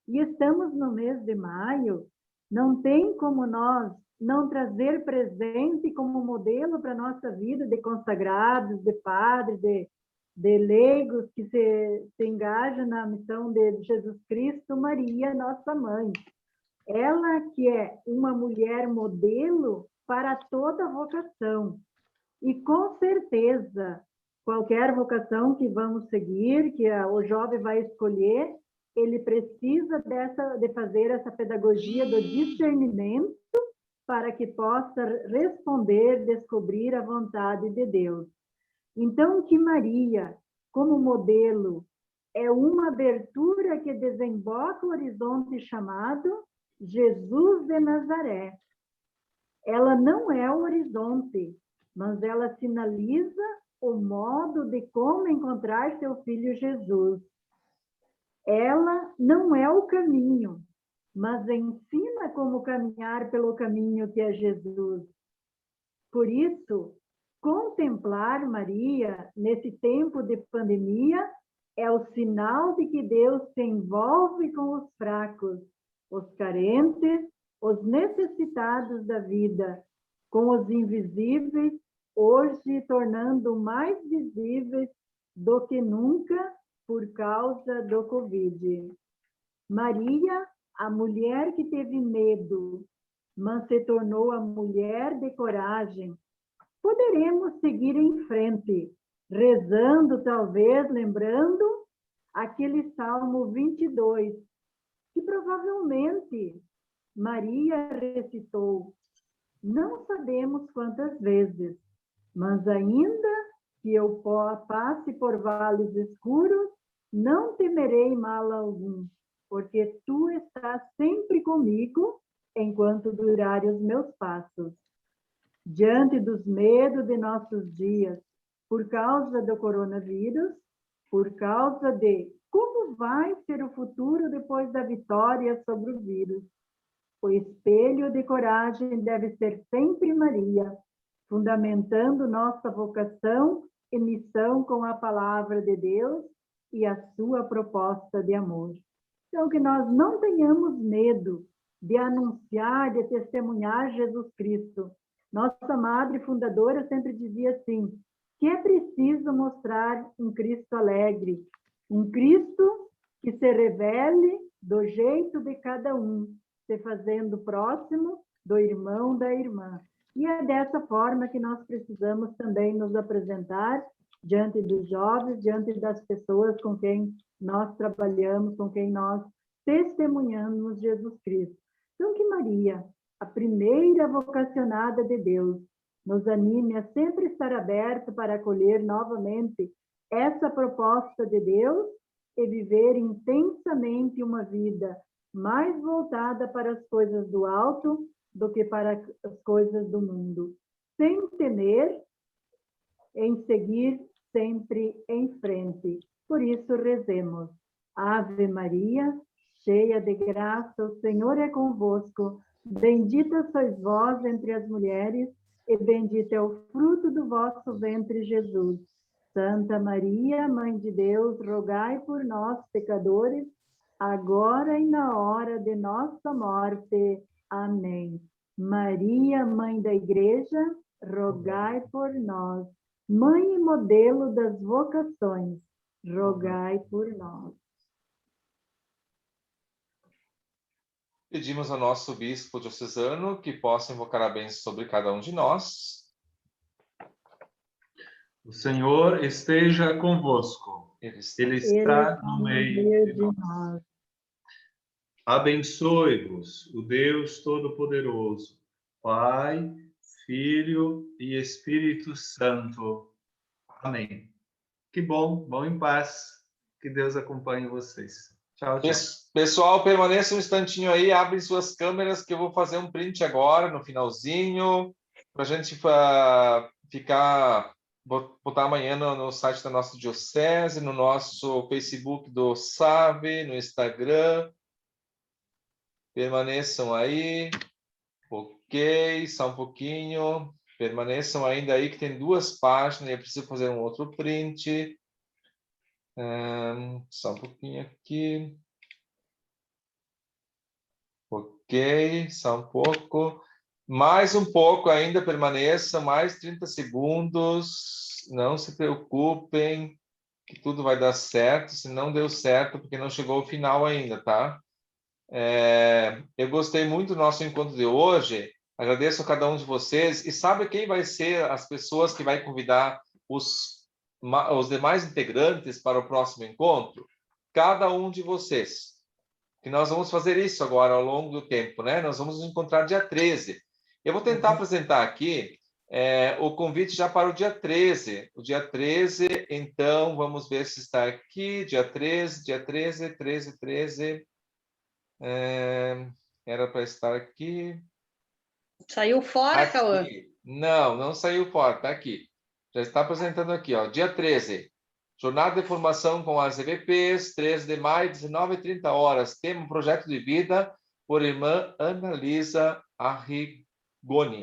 E estamos no mês de maio, não tem como nós não trazer presente como modelo para a nossa vida de consagrados, de padres, de leigos que se engajam na missão de Jesus Cristo, Maria, nossa mãe. Ela que é uma mulher modelo para toda vocação. E com certeza, qualquer vocação que vamos seguir, que o jovem vai escolher, ele precisa de fazer essa pedagogia do discernimento para que possa responder, descobrir a vontade de Deus. Então, que Maria, como modelo, é uma abertura que desemboca o horizonte chamado Jesus de Nazaré. Ela não é o horizonte, mas ela sinaliza o modo de como encontrar seu filho Jesus. Ela não é o caminho, mas ensina como caminhar pelo caminho que é Jesus. Por isso, contemplar Maria nesse tempo de pandemia é o sinal de que Deus se envolve com os fracos, os carentes, os necessitados da vida, com os invisíveis, hoje tornando mais visíveis do que nunca por causa do Covid. Maria, a mulher que teve medo, mas se tornou a mulher de coragem. Poderemos seguir em frente, rezando, talvez, lembrando aquele Salmo 22, que provavelmente Maria recitou. Não sabemos quantas vezes, mas ainda que eu passe por vales escuros, não temerei mal algum, porque tu estás sempre comigo enquanto durarem os meus passos. Diante dos medos de nossos dias, por causa do coronavírus, por causa de como vai ser o futuro depois da vitória sobre o vírus, o espelho de coragem deve ser sempre Maria, fundamentando nossa vocação e missão com a palavra de Deus e a sua proposta de amor. Então, que nós não tenhamos medo de anunciar, de testemunhar Jesus Cristo. Nossa madre fundadora sempre dizia assim, que é preciso mostrar um Cristo alegre, um Cristo que se revele do jeito de cada um, se fazendo próximo do irmão, da irmã. E é dessa forma que nós precisamos também nos apresentar diante dos jovens, diante das pessoas com quem nós trabalhamos, com quem nós testemunhamos Jesus Cristo. Então, que Maria, a primeira vocacionada de Deus, nos anime a sempre estar aberto para acolher novamente essa proposta de Deus e viver intensamente uma vida mais voltada para as coisas do alto do que para as coisas do mundo, sem temer em seguir sempre em frente. Por isso, rezemos. Ave Maria, cheia de graça, o Senhor é convosco. Bendita sois vós entre as mulheres, e bendito é o fruto do vosso ventre, Jesus. Santa Maria, Mãe de Deus, rogai por nós, pecadores, agora e na hora de nossa morte. Amém. Maria, Mãe da Igreja, rogai por nós. Mãe e modelo das vocações, rogai por nós. Pedimos ao nosso bispo diocesano que possa invocar a bênção sobre cada um de nós. O Senhor esteja convosco. Ele está no meio de nós. Abençoe-vos o Deus Todo-Poderoso, Pai, Filho e Espírito Santo. Amém. Que bom, vão em paz. Que Deus acompanhe vocês. Tchau, tchau. Pessoal, permaneça um instantinho aí, abrem suas câmeras que eu vou fazer um print agora, no finalzinho, para a gente ficar botar amanhã no site da nossa diocese, no nosso Facebook do SAB, no Instagram. Permaneçam aí. Ok, só um pouquinho. Permaneçam ainda aí, que tem 2 páginas. Eu preciso fazer um outro print. Só um pouquinho aqui. Ok, só um pouco. Mais um pouco ainda, permaneça. Mais 30 segundos. Não se preocupem, que tudo vai dar certo. Se não deu certo, porque não chegou ao final ainda, tá? Eu gostei muito do nosso encontro de hoje. Agradeço a cada um de vocês. E sabe quem vai ser as pessoas que vai convidar os demais integrantes para o próximo encontro? Cada um de vocês. Que nós vamos fazer isso agora ao longo do tempo, né? Nós vamos nos encontrar dia 13. Eu vou tentar apresentar aqui o convite já para o dia 13. O dia 13, então, vamos ver se está aqui. Dia 13, dia 13, 13. Era para estar aqui. Saiu fora, Cauã? Não saiu fora, está aqui. Já está apresentando aqui, ó. Dia 13. Jornada de formação com as EVPs, 13 de maio, 19h30. Tema Projeto de Vida, por irmã Annalisa Arrigoni.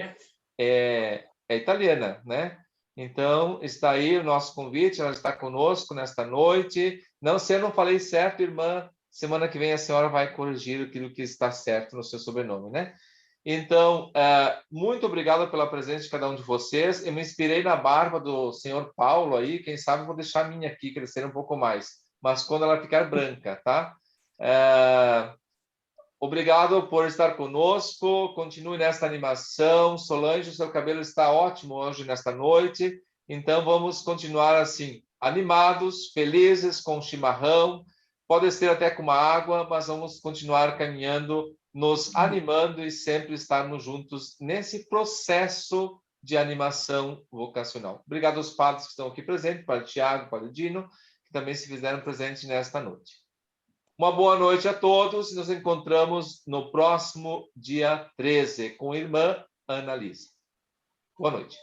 É italiana, né? Então, está aí o nosso convite, ela está conosco nesta noite. Não, se eu não falei certo, irmã, semana que vem a senhora vai corrigir aquilo que está certo no seu sobrenome, né? Então, muito obrigado pela presença de cada um de vocês. Eu me inspirei na barba do senhor Paulo aí, quem sabe vou deixar a minha aqui crescer um pouco mais, mas quando ela ficar branca, tá? Obrigado por estar conosco, continue nesta animação. Solange, o seu cabelo está ótimo hoje, nesta noite, então vamos continuar assim, animados, felizes, com chimarrão, pode ser até com uma água, mas vamos continuar caminhando, nos animando e sempre estarmos juntos nesse processo de animação vocacional. Obrigado aos padres que estão aqui presentes, para o Tiago, para o Dino, que também se fizeram presentes nesta noite. Uma boa noite a todos e nos encontramos no próximo dia 13 com a irmã Annalisa. Boa noite.